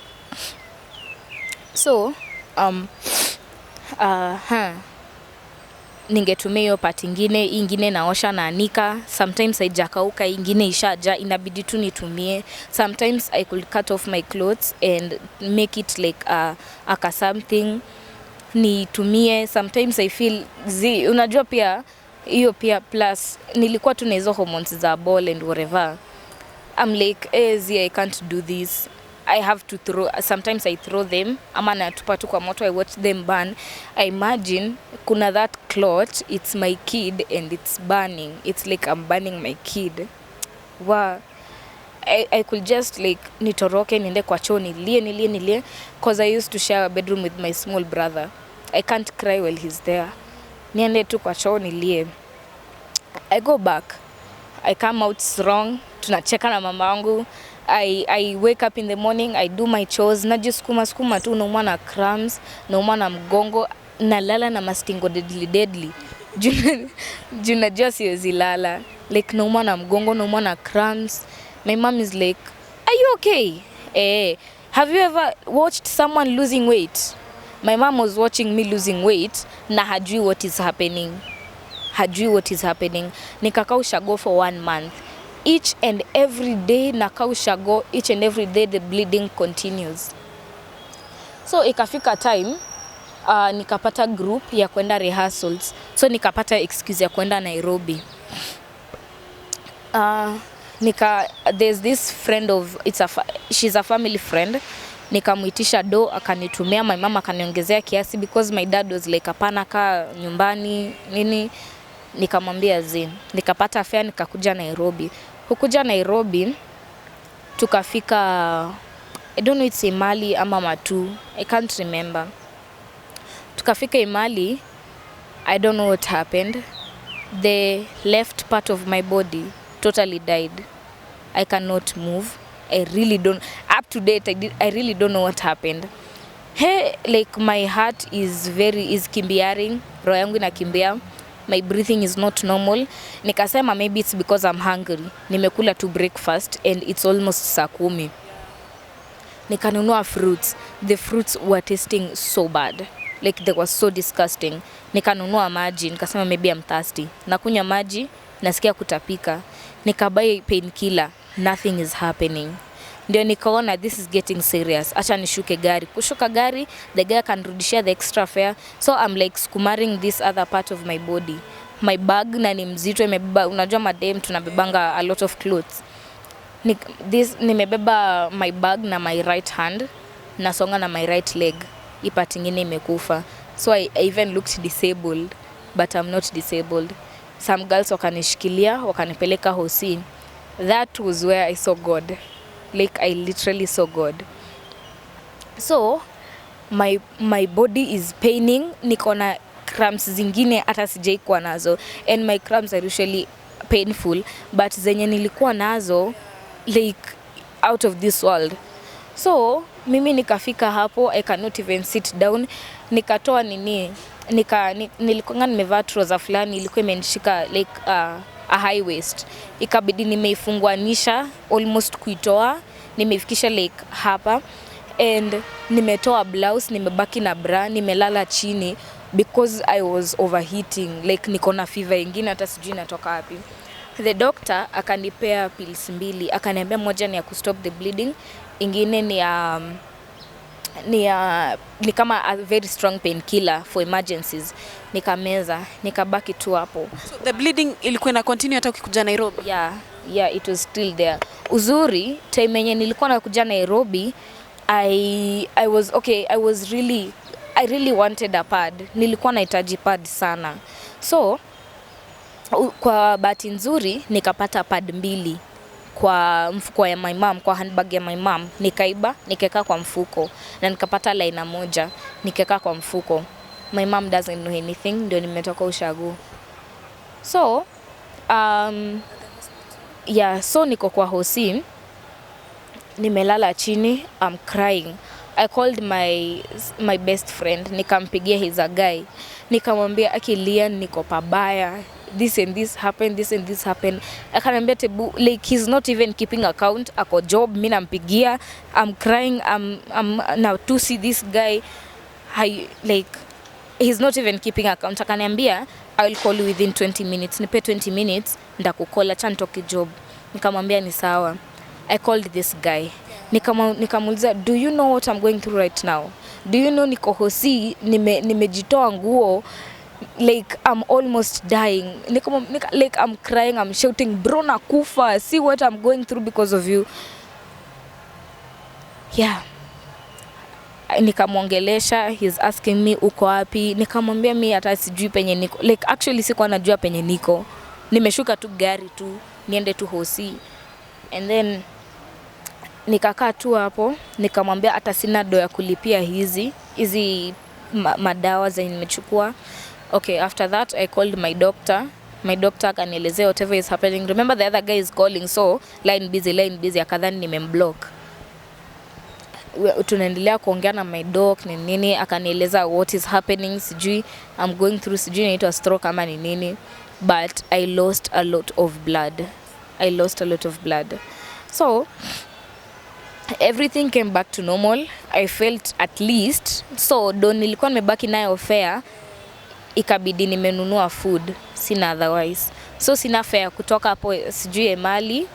So ningetumia hiyo part ingine naosha na anika. Sometimes haijakauka, ingine ishaja, inabidi tu nitumie. Sometimes I could cut off my clothes and make it like aka something nitumie. Sometimes I feel unajua pia hiyo pia, plus nilikuwa tu na hizo hormones za ball and whatever. I'm like, I can't do this. I have to throw, sometimes I throw them, ama natupa tu kwa moto, I watch them burn. I imagine kuna that clot, it's my kid and it's burning. It's like I'm burning my kid. Wow. I could just like nitoroke niende kwa choo nilie because I used to share a bedroom with my small brother. I can't cry while he's there. Niende tu kwa choo nilie. I go back. I come out strong. Tunacheka na mama wangu. I wake up in the morning, I do my chores, najiskuma tu, naumwa na cramps, naumwa na mgongo, nalala na mastingo deadly. Junajua siwezi lala. Like naumwa na mgongo, naumwa na cramps. My mom is like, are you okay? Have you ever watched someone losing weight? My mom was watching me losing weight na hajui what is happening. Nikakaa ushago for 1 month. Each and every day nakaa ushago, each and every day the bleeding continues. So ikafika time nikapata group ya kwenda rehearsals. So nikapata excuse ya kwenda Nairobi. There's this friend of, she's a family friend. Nikamuitisha do, akanitumia, my mama akaniongezea kiasi because my dad was like, hapana kaa nyumbani nini. Nikamwambia nikapata fare, nikakuja Nairobi. Hukuja Nairobi tukafika, I don't know it's Imali ama Matu, I can't remember. Tukafika Imali, I don't know what happened. The left part of my body totally died. I cannot move. I really don't, up to date I really don't know what happened. Like my heart is kimbiaring, roho yangu inakimbia. My breathing is not normal. Nikasema maybe it's because I'm hungry. Nimekula tu breakfast and it's almost saa 10. Nikanunua fruits. The fruits were tasting so bad. Like they were so disgusting. Nikanunua maji. Nikasema maybe I'm thirsty. Nakunywa maji, nasikia kutapika. Nikabuy painkiller. Nothing is happening. Ndio nikaona this is getting serious. Acha nishuke gari. Kushuka gari, the guy kanirudishia the extra fare. So I'm like skummaring this other part of my body. My bag na ni mzito, imebeba, unajua madem tunabebanga a lot of clothes. Nimebeba my bag na my right hand, nasonga na my right leg. Ipati ingine imekufa. So I even looked disabled, but I'm not disabled. Some girls wakanishikilia, wakanipeleka hosi. That was where I saw God. Like I literally saw God. So my body is paining. Niko na cramps zingine hata sijai kuwa nazo, and my cramps are usually painful, but zenye nilikuwa nazo like out of this world. So mimi nikafika hapo, I cannot even sit down. Nikatoa nilikuwa nimevaa trouser fulani, ilikuwa imenishika like a high waist. Ikabidi nimeifunguanisha almost kuitoa, nimeifikisha like hapa, and nimetoa blouse, nimebaki na bra, nimelala chini because I was overheating, like niko na fever ingine hata sijui inatoka wapi. The doctor akanipea pills 2, akaniambia moja ni ya kustop the bleeding, ingine ni kama a very strong painkiller for emergencies. Nikameza, nikabaki tu hapo. So the bleeding ilikuwa ina continue hata ukikuja Nairobi? Yeah, it was still there. Uzuri, time yenye nilikuwa nakuja Nairobi, I really wanted a pad. Nilikuwa nahitaji pad sana. So kwa bahati nzuri nikapata pad 2 kwa mfuko ya my mom, kwa handbag ya my mom. Nikaiba, nikeka kwa mfuko, na nikapata line moja, nikeka kwa mfuko. My mom doesn't know anything, ndio nimetoka ushago. So so niko kwa hosi, nimelala chini, I'm crying. I called my best friend, nikampigia, he's a guy, nikamwambia akilia niko pabaya, this and this happened, this and this happened. Akaniambia tebu, like he's not even keeping account, ako job, mimi nampigia, I'm crying, I'm now to see this guy, like he's not even keeping account. Akaniambia I will call you within 20 minutes, nipe 20 minutes ndakukola, acha nitoke job. Nikamwambia ni sawa. I called this guy, nikamuuliza, do you know what I'm going through right now? Do you know niko hosi, nimejitoa nguo, like I'm almost dying. Like I'm crying, I'm shouting, bro nakufa, see what I'm going through because of you. Yeah. Nikamwongelesha, he's asking me uko wapi, nikamwambia mimi hata sijui penye niko, like actually sikuwa najua penye niko, nimeshuka tu gari tu niende tu hosi. And then nikakaa tu hapo, nikamwambia hata sina do ya kulipia hizi madawa zenye nimechukua. Okay, after that I called my doctor. My doctor akanielezea whatever is happening. Remember the other guy is calling, so line busy, akadhani nimemblock. Tunaendelea kuongea na my doc nini, akanieleza what is happening, sijui I'm going through, sijui inaitwa stroke ama ni nini, but I lost a lot of blood. So everything came back to normal. I felt at least, so don nilikuwa nimebaki nayo fare, ikabidi nimenunua food, sina otherwise. So sina fare kutoka hapo sijui Emali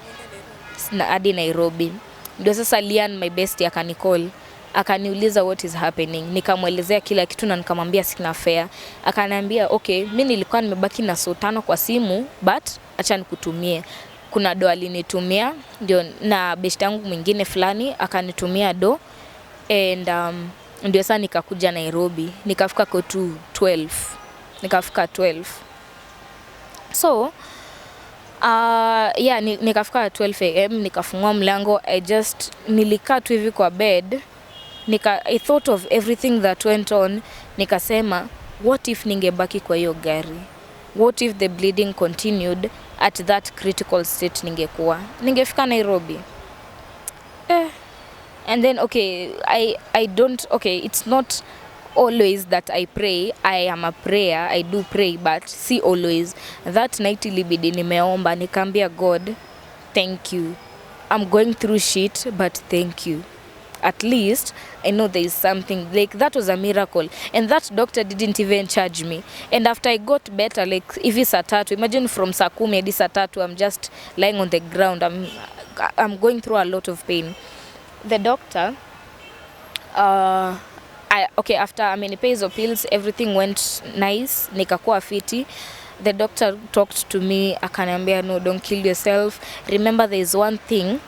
hadi Nairobi. Ndio sasa Lian, my bestie, akanicall, akaniuliza what is happening. Nikamwelezea kila kitu na nikamwambia sina fare. Akaniambia okay, mimi nilikuwa nimebaki na $5 kwa simu, but acha nikutumie. Kuna do alinitumia, ndio na beshte yangu mwingine fulani akanitumia do, and ndio sasa nikakuja Nairobi, nikafika kwa 12. Nikafika 12. So yeah, nikafika 12 am, nikafungua mlango, nilikaa tu hivi kwa bed, I thought of everything that went on. Nikasema what if ningebaki kwa hiyo gari, what if the bleeding continued at that critical state, ningefika Nairobi. And then okay, I don't, okay, it's not always that I pray, I am a prayer, I do pray, but see always. That night ilibidi nimeomba, nikaambia God, thank you, I'm going through shit, but thank you, at least I know there is something. Like that was a miracle, and that doctor didn't even charge me. And after I got better, like hivi saa 3, imagine from saa 10 hadi saa 3 I'm just lying on the ground, I'm going through a lot of pain. The doctor after amenipa hizo pills, everything went nice, nikakuwa fiti. The doctor talked to me, akaniambia no, don't kill yourself. Remember there is one thing,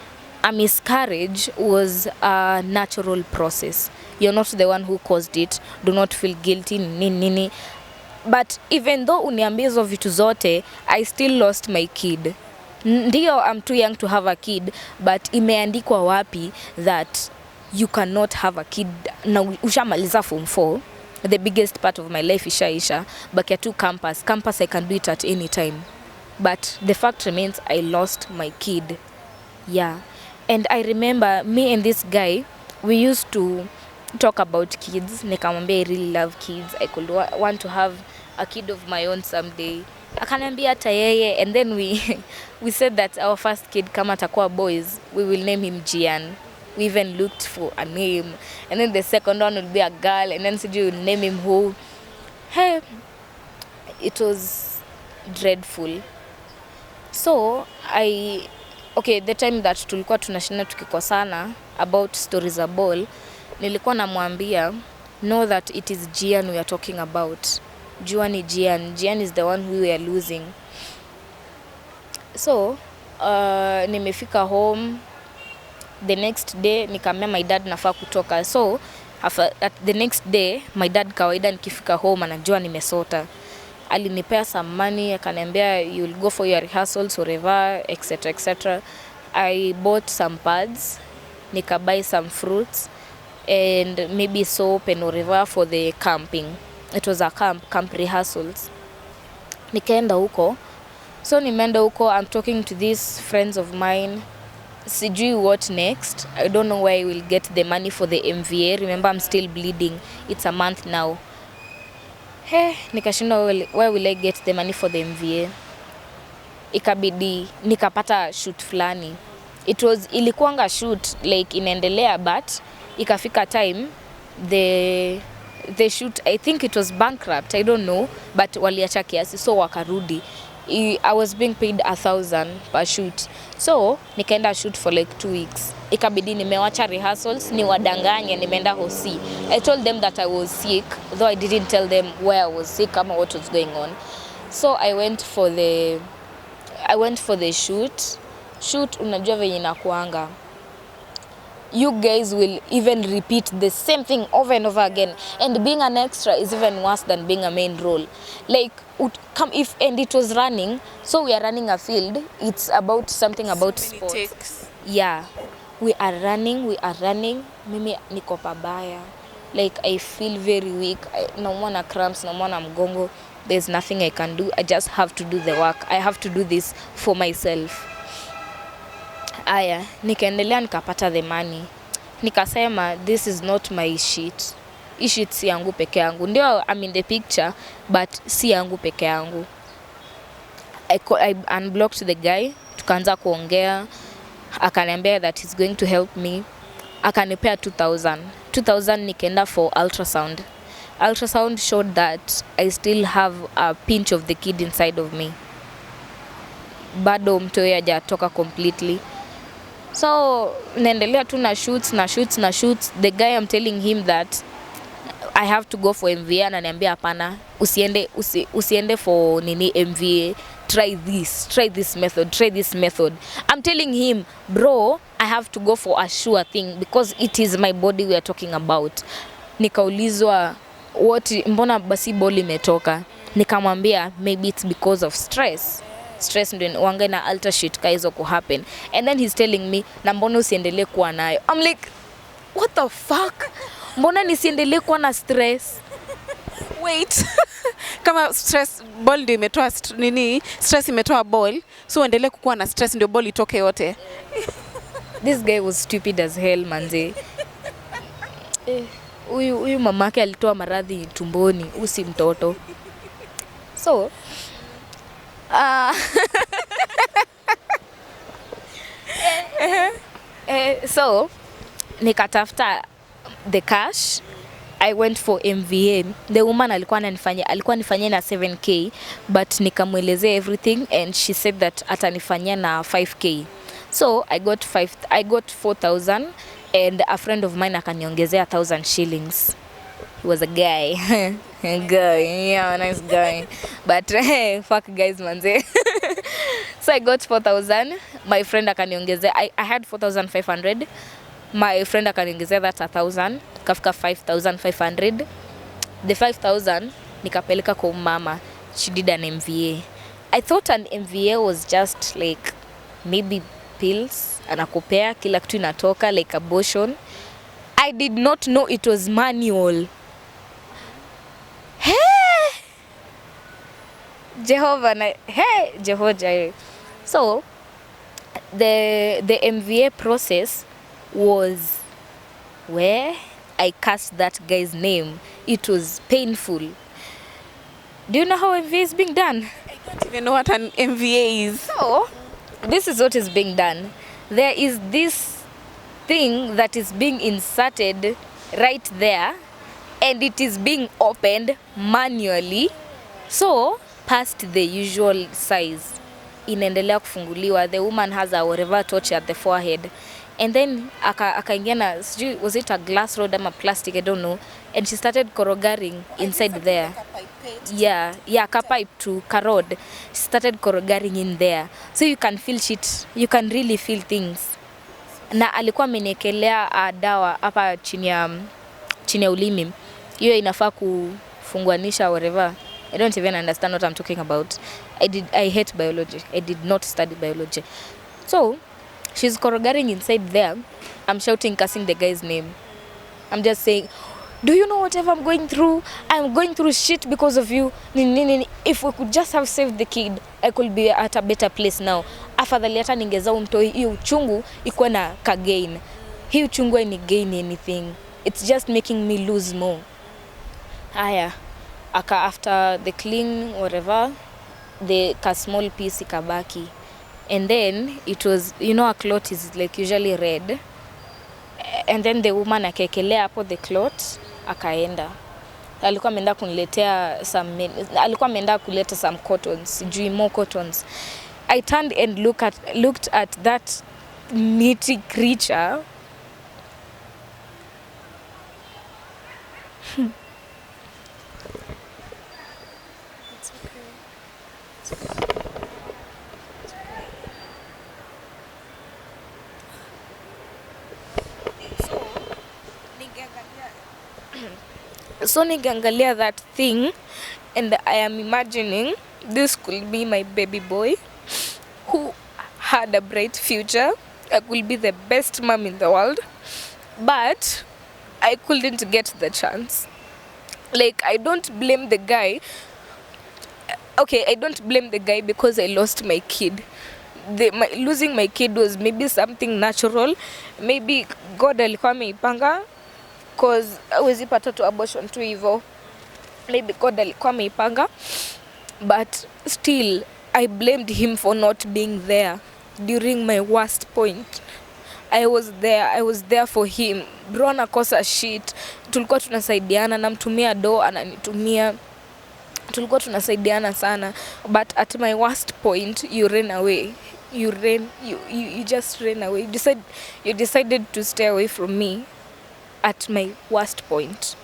a miscarriage was a natural process. You're not the one who caused it. Do not feel guilty, nini. But even though uniambia hizo vitu zote, I still lost my kid. Ndio, I'm too young to have a kid, but imeandikwa wapi that you cannot have a kid na ushamaliza form 4? The biggest part of my life ishaisha, but ya tu campus I can do it at any time. But the fact remains, I lost my kid. Yeah. And I remember me and this guy, we used to talk about kids. Nikamwambia I really love kids, I could want to have a kid of my own someday. Akaniambia hata yeye. And then we said that our first kid, kama atakuwa boys, we will name him Gian. We even looked for a name, and then the second one would be a girl, and then sijui we'll name him who. Hey, it was dreadful. So the time that tulikuwa tunashinda tukikosana about stories za ball, nilikuwa namwambia know that it is Gian we are talking about. Jua ni Gian is the one who we are losing. So nimefika home. The next day nikamwambia my dad nafaa kutoka. So at the next day my dad kawaida nikifika home anajua nimesota. Alinipea some money, akaniambia you'll go for your rehearsals whatever, etc. I bought some pads, nikabuy some fruits and maybe soap and whatever for the camping. It was a camp rehearsals. Nikaenda huko. So nimeenda huko, I'm talking to these friends of mine. sijui what next. I don't know where I will get the money for the MVA. Remember, I'm still bleeding. It's a month now. Hey, nikashindwa where will I get the money for the MVA. Ikabidi nikapata shoot fulani. Ilikuanga shoot like inaendelea, but ikafika time the shoot, I think it was bankrupt, I don't know, but waliacha kiasi, so wakarudi. I was being paid 1,000 per shoot, so nikaenda shoot for like 2 weeks. Ikabidi nimewacha rehearsals, niwadanganye nimeenda hosi. I told them that I was sick, though I didn't tell them where I was sick or what was going on. So I went for the shoot. Unajua venye inakuanga, you guys will even repeat the same thing over and over again, and being an extra is even worse than being a main role. Like and it was running, so we are running a field, it's about something about sports. Yeah, we are running, mimi niko pabaya, like I feel very weak, naumwa cramps, naumwa mgongo. There's nothing I can do. I just have to do the work. I have to do this for myself. Aya, nikaendelea nikapata the money. Nikasema this is not my shit. Hii shit si yangu peke yangu. Ndio I'm in the picture, but si yangu peke yangu. I unblocked the guy. Tukaanza kuongea. Akaniambia that he's going to help me. Akanipea 2,000. 2,000 nikaenda for ultrasound. Ultrasound showed that I still have a pinch of the kid inside of me. Bado mtoto hajatoka completely. So naendelea tu na shoots. The guy, I'm telling him that I have to go for MVA, na ananiambia hapana, usiende for nini MVA, try this method. I'm telling him, bro, I have to go for a sure thing because it is my body we are talking about. Nikaulizwa mbona basi boli imetoka, nikamwambia maybe it's because of stress ndio wanga na alter shit kaizo ku happen, and then he's telling me na mbona usiendelee kuwa nayo. I'm like, what the fuck, mbona nisiendelee kuwa na stress? Wait. Kama stress ball ndio imetoa stress imetoa ball, so uendelee kukuwa na stress ndio ball itoke yote. This guy was stupid as hell, manze. Huyu mamake alitoa maradhi tumboni, usi mtoto. So so nikatafuta the cash. I went for MVA. The woman alikuwa nifanyia na 7k, but nikamwelezea everything and she said that atanifanyia na 5k. So I got 4,000 and a friend of mine akaniongezea 1,000 shillings. He was a guy. Yeah, nice guy. But fuck guys, manze. So I got 4,000. My friend akaniongezea, I had 4,500. My friend akaniongezea that 1,000. Kafika 5,500. The 5,000 nikapeleka kwa mama. She did an MVA. I thought an MVA was just like maybe pills, anakupea kila kitu inatoka, like abortion. I did not know it was manual. Jehovah. So the MVA process was where I cast that guy's name. It was painful. Do you know how MVA is being done? I don't even know what an MVA is. So this is what is being done. There is this thing that is being inserted right there, and it is being opened manually, so past the usual size. Inaendelea kufunguliwa. The woman has a whatever touch at the forehead, and then akaingia na was it a glass rod or plastic, I don't know, and she started korogaring inside there. Yeah, pipe to karod. She started korogaring in there, so you can feel shit, you can really feel things. Na alikuwa ameniekelea dawa hapa chini ya ulimi. Hiyo inafaa kufunguanisha whatever. I don't even understand what I'm talking about. I hate biology. I did not study biology. So she's korogaring inside there. I'm shouting, cussing the guy's name. I'm just saying, do you know whatever I'm going through? I'm going through shit because of you. If we could just have saved the kid, I could be at a better place now. afadhali hata ningeza umtoi hiyo uchungu iko na ka gain. Hii uchungu ni gain anything, it's just making me lose more. Haya, after the clean whatever, the small piece ikabaki, and then it was, you know, a clot is like usually red, and then the woman akaekelea hapo the clot akaenda. Alikuwa ameenda kuniletea alikuwa ameenda kuleta some cottons, more cottons. I turned and looked at that meaty creature. It's okay. So nigangalia that thing, and I am imagining this could be my baby boy who had a bright future. I could be the best mom in the world, but I couldn't get the chance. Like, I don't blame the guy. Okay, I don't blame the guy because I lost my kid. Losing my kid was maybe something natural. Maybe God alikuwa ameipanga, cause hawezi pata tu abortion tu hivyo. Maybe God alikuwa ameipanga, but still I blamed him for not being there during my worst point. I was there for him. Bro anakosa shit. Tulikuwa tunasaidiana, namtumia do, ananitumia. Tulikuwa tunasaidiana sana, but at my worst point you ran away. You just ran away. You decided to stay away from me at my worst point.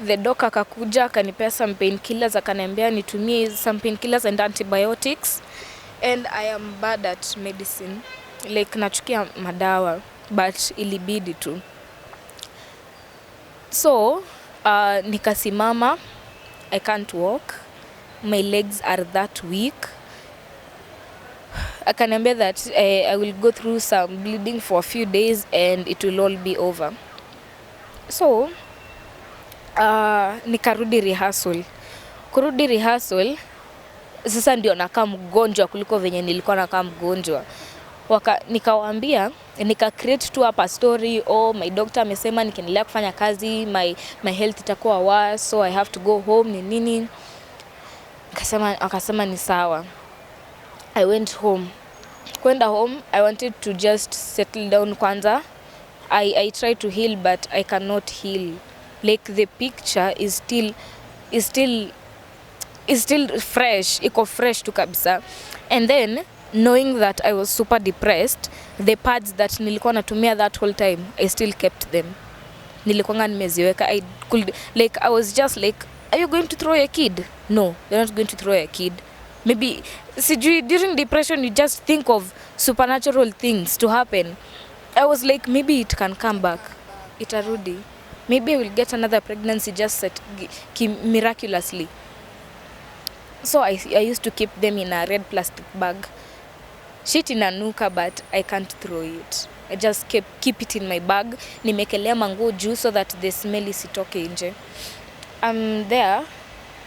The doc akakuja akanipea some painkillers, akaniambia nitumie some painkillers and antibiotics, and I am bad at medicine. Like, nachukia madawa, but ilibidi tu. So nikasimama. I can't walk. My legs are that weak. Akaniambia that I will go through some bleeding for a few days and it will all be over. So nikarudi rehearsal. Kurudi rehearsal, sasa ndio nakaa mgonjwa kuliko venye nilikuwa nakaa mgonjwa. Nikawaambia, nika create tu hapa story, my doctor amesema nikiendelea kufanya kazi my health itakuwa worse, so I have to go home ni nini. Akasema ni sawa. I went home. Kwenda home, I wanted to just settle down kwanza. I try to heal, but I cannot heal. Like, the picture is still fresh. Iko fresh tu kabisa. And then knowing that I was super depressed, the pads that nilikuwa natumia that whole time, I still kept them. Nilikuwa nimeziweka. I was just like, are you going to throw your kid? No, you're not going to throw your kid. Maybe during depression you just think of supernatural things to happen. I was like, maybe it can come back. Itarudi. Maybe I will get another pregnancy just miraculously. So I used to keep them in a red plastic bag. Shit inanuka, but I can't throw it. I just keep it in my bag. Nimekelea manguo juu so that the smell isitoke nje. I'm there.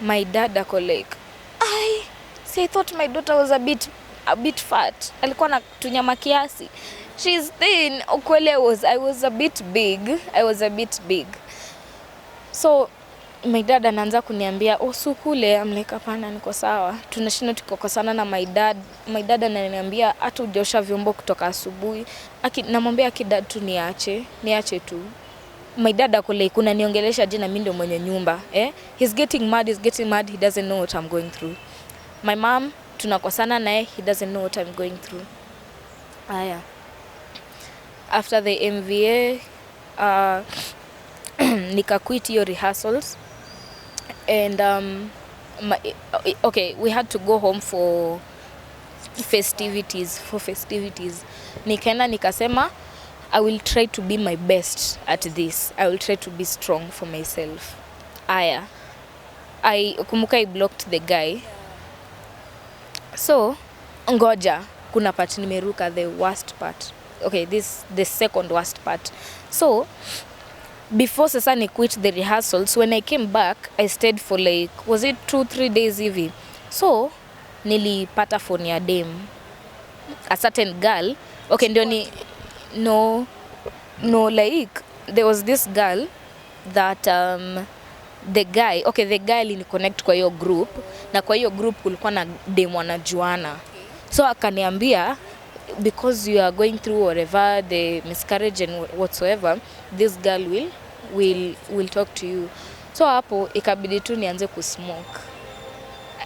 My dad ako like, I thought my daughter was a bit fat. Alikuwa na tunyama kiasi. She's thin. Ukweli I was a bit big. So my dad anaanza kuniambia, usukule. I'm like, hapana, niko sawa. Tunashinda tukikosana na my dad. My dad ananiambia, hata hujaosha vyombo kutoka asubuhi. Namwambia kidad tu niache tu. My dad ako like, unaniongelesha je na mimi ndio mwenye nyumba, He's getting mad, he doesn't know what I'm going through. My mom, tunakosana naye, he doesn't know what I'm going through. Aya. After the MVA, nika quit your rehearsals, and we had to go home for festivities. Nikaenda nikasema, I will try to be my best at this. I will try to be strong for myself. Aya. I blocked the guy. So, ngoja, kuna part nimeruka, the worst part. Okay, the second worst part. So, before sasa ni quit the rehearsals, when I came back, I stayed for like, was it 2-3 days hivi? So, nilipata phone ya dem. a certain girl. Okay, ndio ni no like there was this girl that the guy alini connect kwa hiyo group, na kwa hiyo group kulikuwa na dem wanajuana. So akaniambia, because you are going through whatever the miscarriage and whatsoever, this girl will talk to you. So hapo ikabidi tu nianze kusmoke.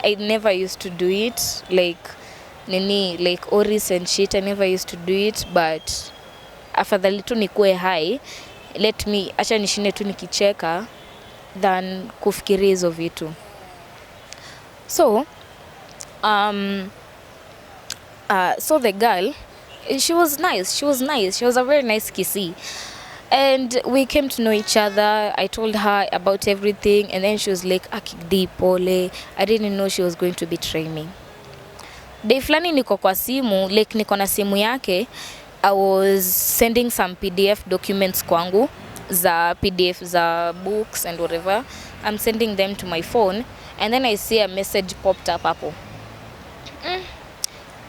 I never used to do it, like oris and shit. I never used to do it, but afadhali tu nikuwe high, acha nishinde tu nikicheka than kufikiria hizo vitu. So so the girl, she was nice. She was a very nice kissy. And we came to know each other. I told her about everything, and then she was like, akidi pole. I didn't know she was going to betray me. Day flani niko kwa simu, like niko na simu yake. I was sending some PDF documents kwangu, za PDF za books and whatever. I'm sending them to my phone, and then I see a message popped up hapo.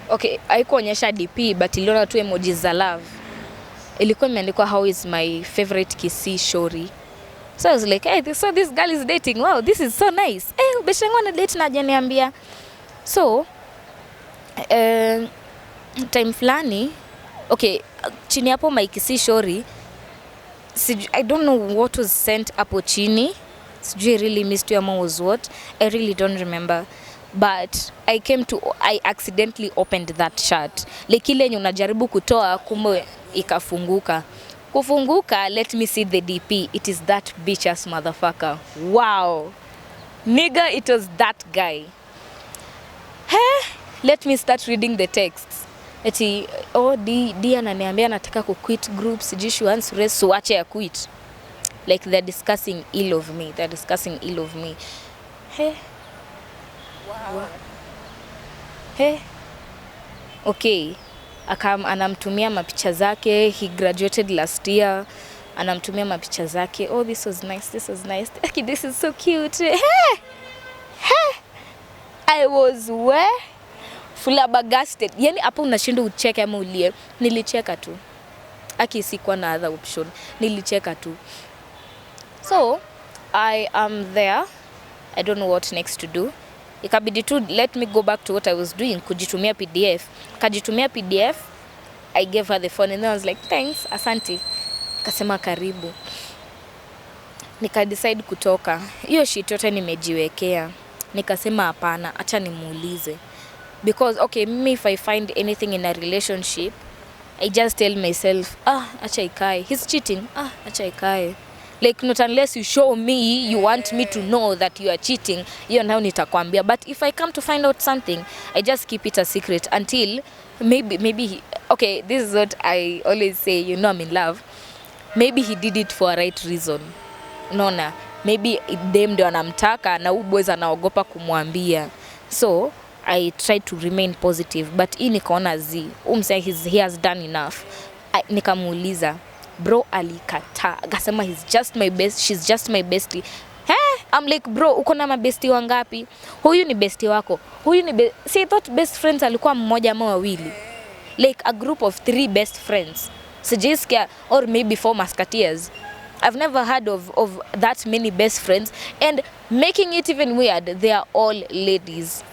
Okay, haikuonyesha DP, but iliona tu emojis za love. Ilikuwa imeandikwa, how is my favorite kissy shori. So I was like, hey, this girl is dating. Wow, this is so nice. Eh, beshangu na date na hajaniambia. So time flani, okay, chini hapo my kissy shori, I don't know what was sent hapo chini. Sijui really missed you ama was what. I really don't remember. But I accidentally opened that chat. Like ile yenye unajaribu kutoa kumbe ikafunguka. Kufunguka, let me see the DP. It is that bitch ass motherfucker. Wow. Nigga, it was that guy. Let me start reading the texts. Eti, D ananiambia nataka ku quit groups. Sijui she wants rest, so wache ya quit. Like they're discussing ill of me. Wow. Okay. Anamtumia mapicha zake. He graduated last year. Anamtumia mapicha zake. Oh, this was nice. Okay, this is so cute. I was flabbergasted. Yani hapo unashinda ucheke ama ulie. Nilicheka tu. Aki sikuwa na other option. Nilicheka tu. So, I am there. I don't know what next to do. Ikabidi tu let me go back to what I was doing, kujitumia PDF. Kajitumia PDF. I gave her the phone and then I was like, thanks, asante. Kasema karibu. Nika decide kutoka. Hiyo shit yote nimejiwekea. Nikasema hapana, acha nimuulize. Because okay, me if I find anything in a relationship, I just tell myself, acha ikae. He's cheating. Acha ikae. Like not unless you show me, you want me to know that you are cheating, hiyo nao nitakwambia. But if I come to find out something, I just keep it a secret until maybe okay, this is what I always say, you know I'm in love. Maybe he did it for a right reason. Unaona, maybe dem ndio anamtaka na huyu boys anaogopa kumwambia. So I try to remain positive, but hii nikaona he has done enough. Nikamuuliza, bro alikataa. Akasema she's just my bestie. I'm like, bro, uko na mabesti wangapi? Huyu ni bestie wako. See, I thought best friends alikuwa mmoja ama wawili. Like a group of 3 best friends. Sijisikia, or maybe 4 musketeers. I've never heard of that many best friends. And making it even weird, they are all ladies.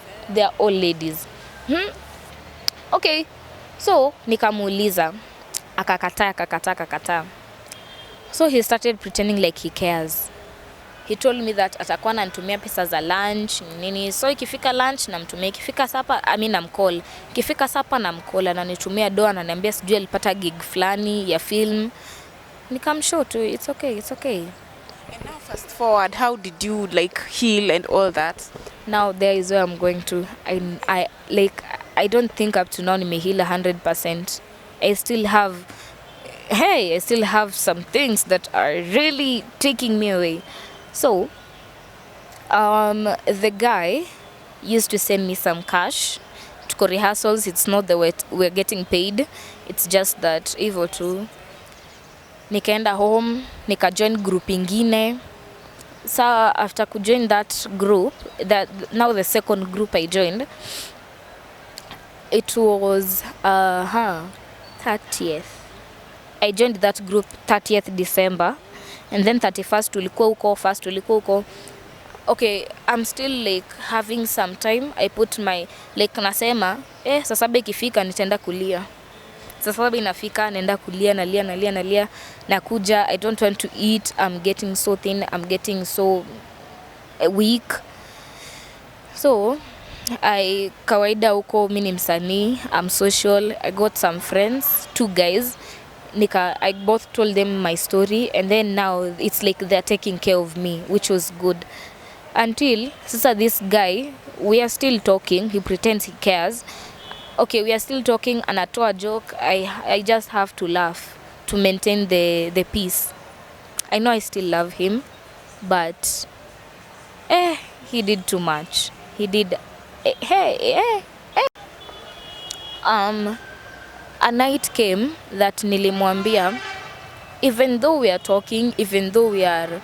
Okay. So, nikamuuliza. Akakataa. So he started pretending like he cares. He told me that atakuwa ananitumia pesa za lunch nini. So ikifika lunch namtumia, ikifika sapa namcall. Ikifika sapa namcall, ananitumia doa, ananiambia sijui alipata gig flani ya film. Nikamshow tu, it's okay. And now fast forward, how did you heal and all that? Now there is where I'm going to. I don't think up to now nimeheal 100%. I still have some things that are really taking me away. So, the guy used to send me some cash to rehearsals. It's not that we're getting paid. It's just that hivyo tu. Nikaenda home, join group ingine. So after join that group, now the second group I joined, It was 30th. I joined that group 30th December, and then 31st tulikuwa huko, first tulikuwa huko. Okay, I'm still like having some time. I put my like nasema saa saba ikifika nitaenda kulia. Saa saba inafika naenda kulia, nalia nakuja. I don't want to eat. I'm getting so thin. I'm getting so weak. So kawaida huko mimi ni msanii, I'm social. I got some friends, 2 guys. I both told them my story, and then now it's like they're taking care of me, which was good. Until sasa this guy, we are still talking, he pretends he cares. Okay, we are still talking, anatoa joke. I just have to laugh to maintain the peace. I know I still love him, but he did too much. He did a night came that nilimwambia, even though we are talking, even though we are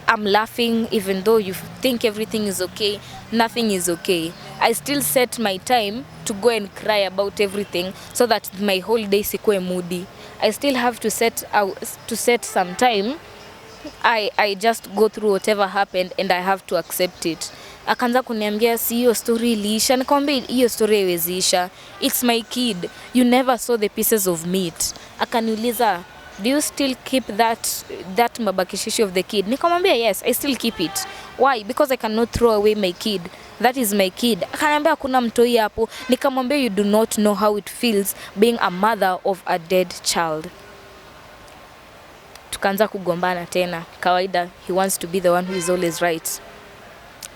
I'm laughing, even though you think everything is okay, nothing is okay. I still set my time to go and cry about everything so that my whole day sikuwe moody. I still have to set some time. I just go through whatever happened and I have to accept it. Akaanza kuniambia si hiyo story iliisha. Nikamwambia hiyo story haiweziisha. It's my kid. You never saw the pieces of meat. Akaniuliza, do you still keep that mabakishishi of the kid? Nikamwambia yes, I still keep it. Why? Because I cannot throw away my kid. That is my kid. Akaniambia hakuna mtoi hapo. Nikamwambia you do not know how it feels being a mother of a dead child. Tukaanza kugombana tena. Kawaida, he wants to be the one who is always right.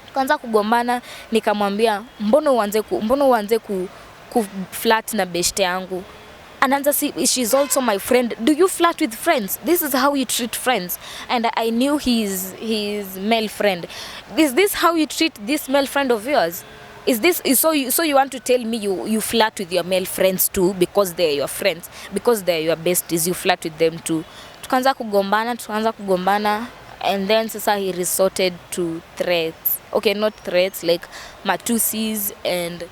Tukaanza kugombana, nikamwambia mbona uanze ku flirt na beshte yangu? Anaanza she's also my friend. Do you flirt with friends? This is how you treat friends. And I knew his male friend. Is this how you treat this male friend of yours? Is this so you want to tell me you flirt with your male friends too because they're your friends, because they're your besties, you flirt with them too? Tukaanza kugombana, and then sasa he resorted to threats. Okay, not threats, like matusis and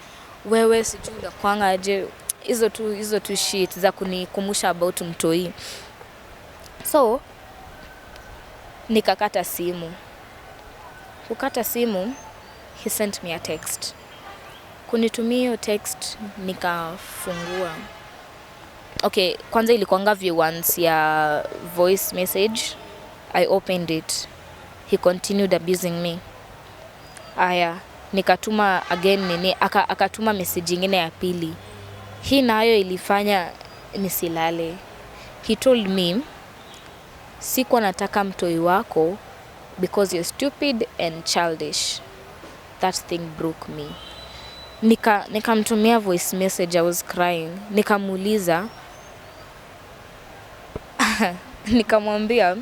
wewe sijui unakuanga aje, hizo tu shit za kunikumbusha about mtoi. So nikakata simu. Kukata simu, he sent me a text. Kunitumia hiyo text nikafungua. Okay, kwanza ilikuanga view once ya voice message. I opened it. He continued abusing me. Aya, nikatuma again akatuma message nyingine ya pili. Hii nayo ilifanya nisilale. He told me, sikuwa nataka mtoi wako because you're stupid and childish. That thing broke me. Nikamtumia voice message, I was crying. Nikamuuliza, nikamwambia,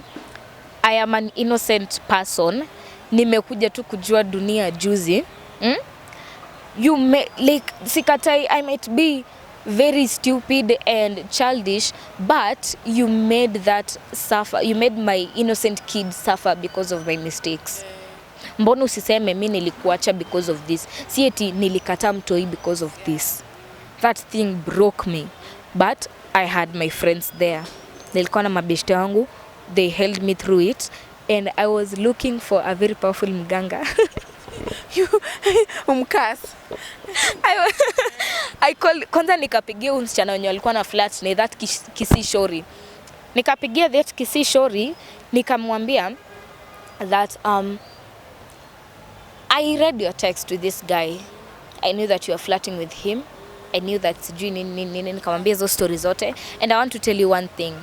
I am an innocent person. Nimekuja tu kujua dunia juzi. You may, like, sikatai, I might be very stupid and childish, but you made that suffer. You made my innocent kid suffer because of my mistakes. Mbona usiseme mimi nilikuacha because of this? Si eti nilikata mtoi because of this. That thing broke me. But I had my friends there. Nilikuwa na mabeshte wangu. They held me through it. And I was looking for a very powerful mganga. Umkas. I called, kwanza nikapigia msichana wenye alikuwa na flat na that kisi shori. Nikapigia that kisi shori, nikamwambia that I read your text to this guy. I knew that you are flirting with him. I knew that sijui nini, nikamwambia hizo stories zote, and I want to tell you one thing.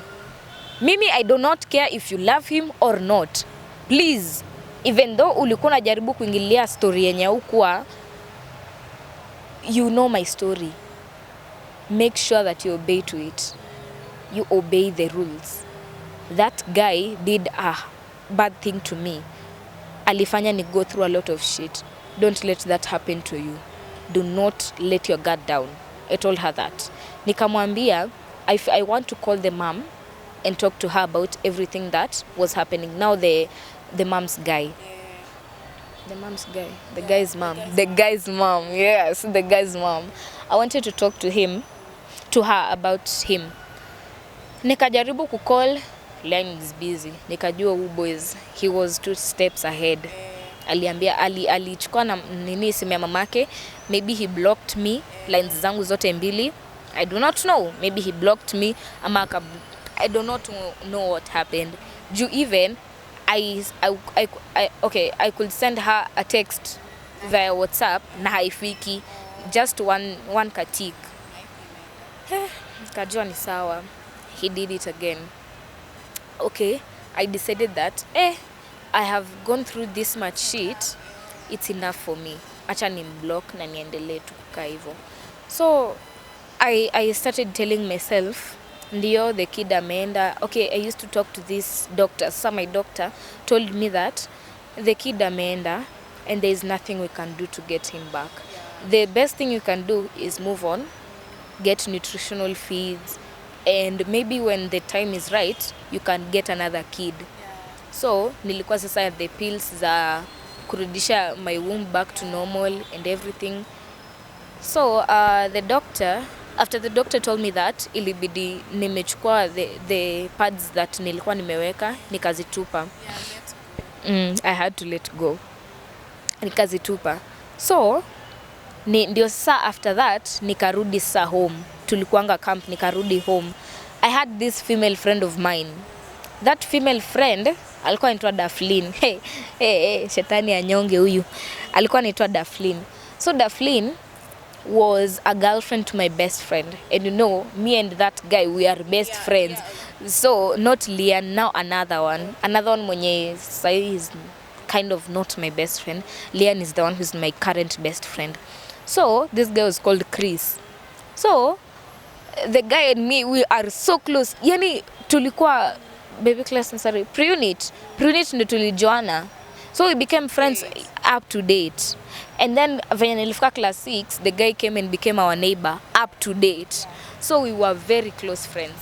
Mimi, I do not care if you love him or not. Please, even though ulikuwa unajaribu kuingilia story yenye ukua, you know my story. Make sure that you obey to it. You obey the rules. That guy did a bad thing to me. Alifanya ni go through a lot of shit. Don't let that happen to you. Do not let your guard down. I told her that. Nikamwambia, I want to call the mom and talk to her about everything that was happening. Now the mom's guy. The mom's guy. The guy's mom. The guy's mom. Yes, the guy's mom. I wanted to talk to her about him. Nikajaribu kucall, line is busy. Nikajua who boys. He was 2 steps ahead. Aliambia alichukua na nini simu ya mamake. Maybe he blocked me. Lines zangu zote mbili. I do not know. Maybe he blocked me. I do not know what happened. You even I could send her a text via WhatsApp na haifiki, just one katik. Kajua ni sawa. He did it again. Okay, I decided that I have gone through this much shit, it's enough for me. Acha nimblock na niendelee tu kukaa hivyo. So I started telling myself, ndio the kid ameenda. Okay, I used to talk to this doctor. So my doctor told me that the kid ameenda and there is nothing we can do to get him back. The best thing you can do is move on, get nutritional feeds, and maybe when the time is right, you can get another kid. So nilikuwa sasa the pills za kurudisha my womb back to normal and everything. So after the doctor told me that, ilibidi nimechukua the pads that nilikuwa nimeweka nikazitupa. I had to let go. Nikazitupa. So ndio saa after that nikarudi saa home. Tulikuanga camp, nikarudi home. I had this female friend of mine. That female friend alikuwa anaitwa Daflin. Shetani anyonge huyu. Alikuwa anaitwa Daflin. So Daflin was a girlfriend to my best friend, and you know, me and that guy, we are best friends. So not Lian, now another one mwenye sai is kind of not my best friend. Lian is the one who's my current best friend. So this guy was called Chris. So the guy and me, we are so close. Yani tulikuwa baby class, sorry, pre-unit ndio tulijuana. So we became friends up to date. And then when nilifika class 6, the guy came and became our neighbor up to date. So we were very close friends.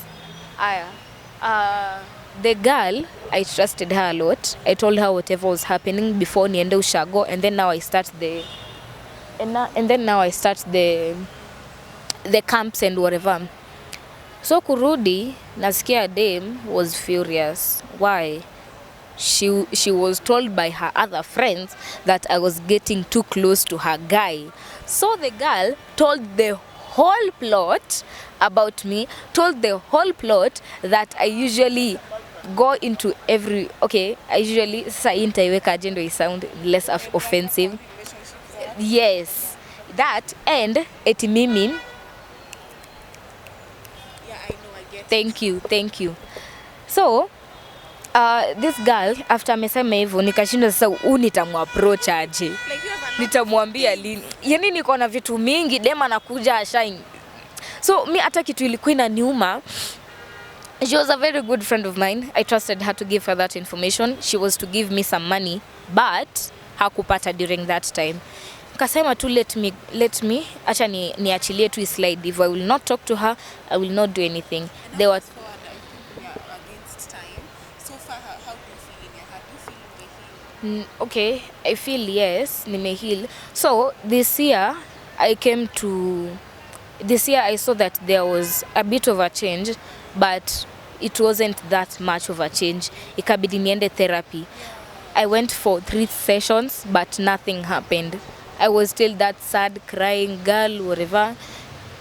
The girl, I trusted her a lot. I told her whatever was happening before niende ushago, and then now I start the camps and whatever. So kurudi, nasikia Dame was furious. Why? She was told by her other friends that I was getting too close to her guy. So the girl told the whole plot about me, told the whole plot that I usually go into every... Okay, I usually... Sasa intaiweka agenda sound less offensive. Yes. That and eti mimi... Yeah, I know, I get it. Thank you. So... this girl after amesema hivyo nikashinda sasa nitamapproach aje, nitamwambia lini, yani niko na vitu mingi, dema nakuja ashine. So mi hata kitu ilikuwa inaniuma. She was a very good friend of mine. I trusted her to give her that information. She was to give me some money, but hakupata during that time. Kasema tu let me acha niachilie tu slide. If I will not talk to her, I will not do anything. There was okay, I feel yes, nimeheal. So this year I saw that there was a bit of a change, but it wasn't that much of a change. Ikabidi niende therapy. I went for 3 sessions, but nothing happened. I was still that sad, crying girl, whatever.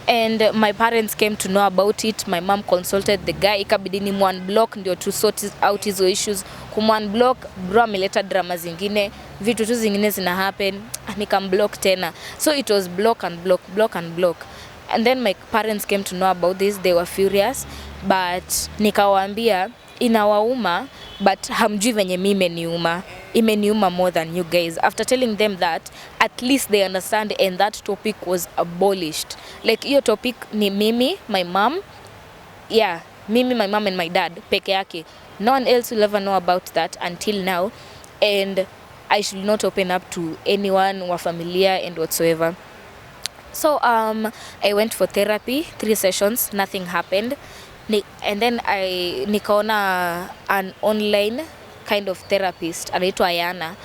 And my parents came to know about it. My mom consulted the guy. Ikabidi ni unblock ndio to sort out hizo issues. Kumunblock, bro ameleta drama zingine, vitu tu zingine zina happen, nikamblock tena. So it was block and block. And then my parents came to know about this. They were furious, but nikawaambia inawauma, but hamjui venye mimi imeniuma more than you guys. After telling them that, at least they understand, and that topic was abolished. Like hiyo topic ni mimi, my mom, my mom and my dad peke yake. No one else will ever know about that until now, and I should not open up to anyone wa familia and whatsoever. So I went for therapy, 3 sessions, nothing happened. And then nikaona an online kind of therapist anaitwa Ayana.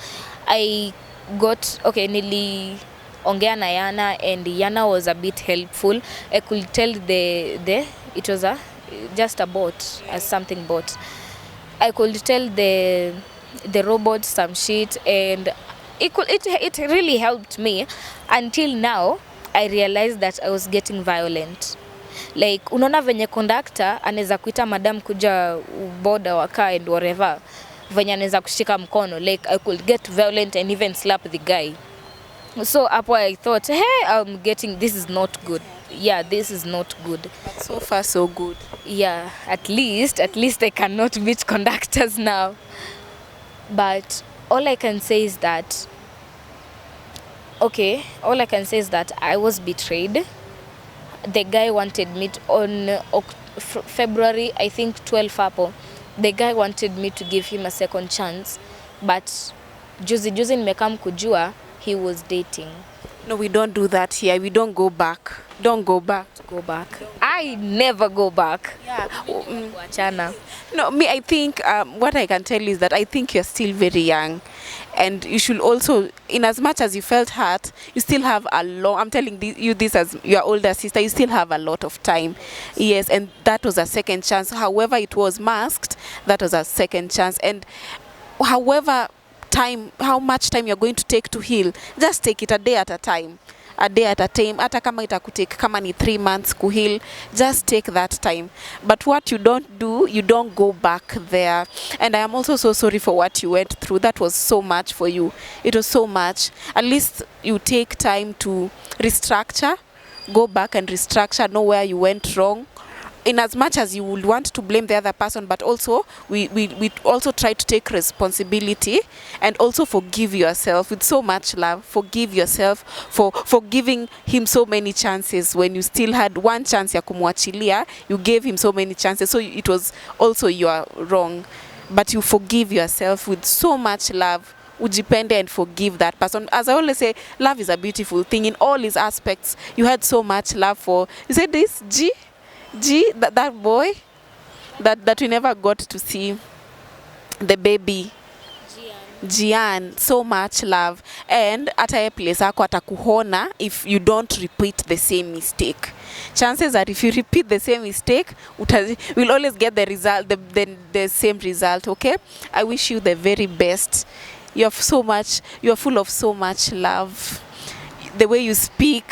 I niliongea na Yana, and Yana was a bit helpful. I could tell it was just a bot, as something bot. I could tell the robot some shit, and it really helped me until now. I realized that I was getting violent. Like, unaona venye conductor anaweza kuita madam kuja boda waka and whatever, venye anaweza kushika mkono, like I could get violent and even slap the guy. So hapo I thought, hey, this is not good. Yeah, this is not good. But so far so good. Yeah, at least I cannot beat conductors now. But all I can say is that I was betrayed. The guy wanted me on February, I think 12 hapo. The guy wanted me to give him a second chance, but juzi nimekam kujua he was dating. No, we don't do that here. We don't go back. Don't go back. Go back. I never go back. Yeah. Kuachana. No, me, I think what I can tell you is that I think you're still very young, and you should also, in as much as you felt hurt, you still have a long, I'm telling you this as your older sister, you still have a lot of time. Yes, and that was a second chance. However it was masked, that was a second chance. And how much time you're going to take to heal, just take it a day at a time. Hata kama itakutake kama ni 3 months kuheal, just take that time. But what you don't do, you don't go back there. And I am also so sorry for what you went through. That was so much for you. It was so much. At least you take time to restructure, go back and restructure, know where you went wrong. In as much as you would want to blame the other person, but also we also try to take responsibility and also forgive yourself with so much love. Forgive yourself for giving him so many chances when you still had one chance ya kumwachilia. You gave him so many chances, so it was also your wrong, but you forgive yourself with so much love. Ujipende and forgive that person. As I always say, love is a beautiful thing in all its aspects. You had so much love for, you said this, that boy that we never got to see, the baby Gian, so much love. And hata ye place yako atakuhona if you don't repeat the same mistake. Chances are if you repeat the same mistake, we'll always get the result, the same result. Okay, I wish you the very best. You're full of so much love, the way you speak,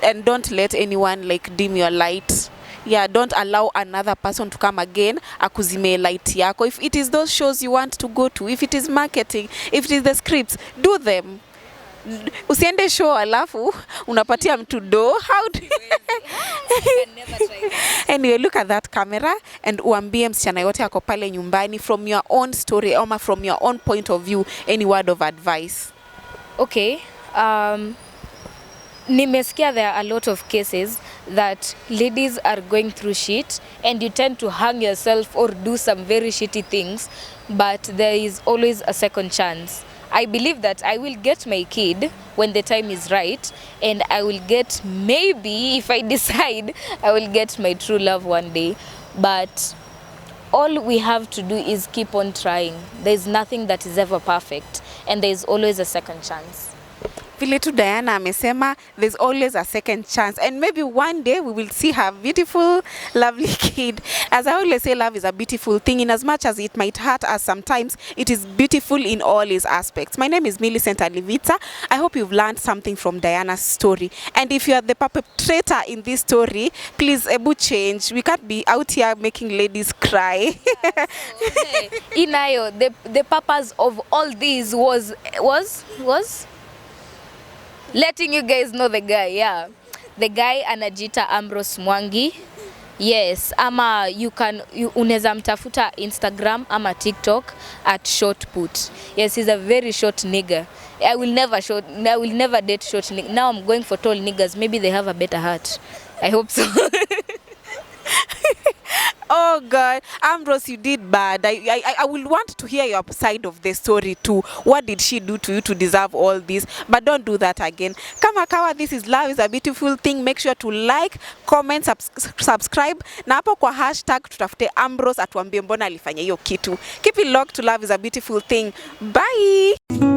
and don't let anyone like dim your light. Yeah, don't allow another person to come again akuzime light yako. If it is those shows you want to go to, if it is marketing, if it is the scripts, do them. Usiende show alafu unapatia mtu do. How do Anyway, look at that camera and uambie msichana yote yako pale nyumbani from your own story or from your own point of view, any word of advice. Okay, nimesikia there are a lot of cases that ladies are going through shit and you tend to hang yourself or do some very shitty things, but there is always a second chance. I believe that I will get my kid when the time is right, and I will get, maybe if I decide, I will get my true love one day. But all we have to do is keep on trying. There is nothing that is ever perfect, and there is always a second chance. Vile tu Diana amesema, there's always a second chance, and maybe one day we will see her beautiful, lovely kid. As I always say, love is a beautiful thing. In as much as it might hurt us sometimes, it is beautiful in all its aspects. My name is Millicent Alivita. I hope you've learned something from Diana's story. And if you are the perpetrator in this story, please ebu change. We can't be out here making ladies cry. Inayo, the purpose of all this was letting you guys know the guy. Yeah, the guy anajita Ambrose Mwangi. Yes, ama unaweza mtafuta Instagram ama TikTok at shortput. Yes, he's a very short nigger. I will never date short nigger. Now I'm going for tall niggers. Maybe they have a better heart. I hope so. Oh God, Ambrose, you did bad. I will want to hear your side of the story too. What did she do to you to deserve all this? But don't do that again. Kama kawa, this is Love is a Beautiful Thing. Make sure to like, comment, subscribe. Na hapo kwa hashtag tutafute Ambrose atuambie mbona alifanya hiyo kitu. Keep it locked to Love is a Beautiful Thing. Bye.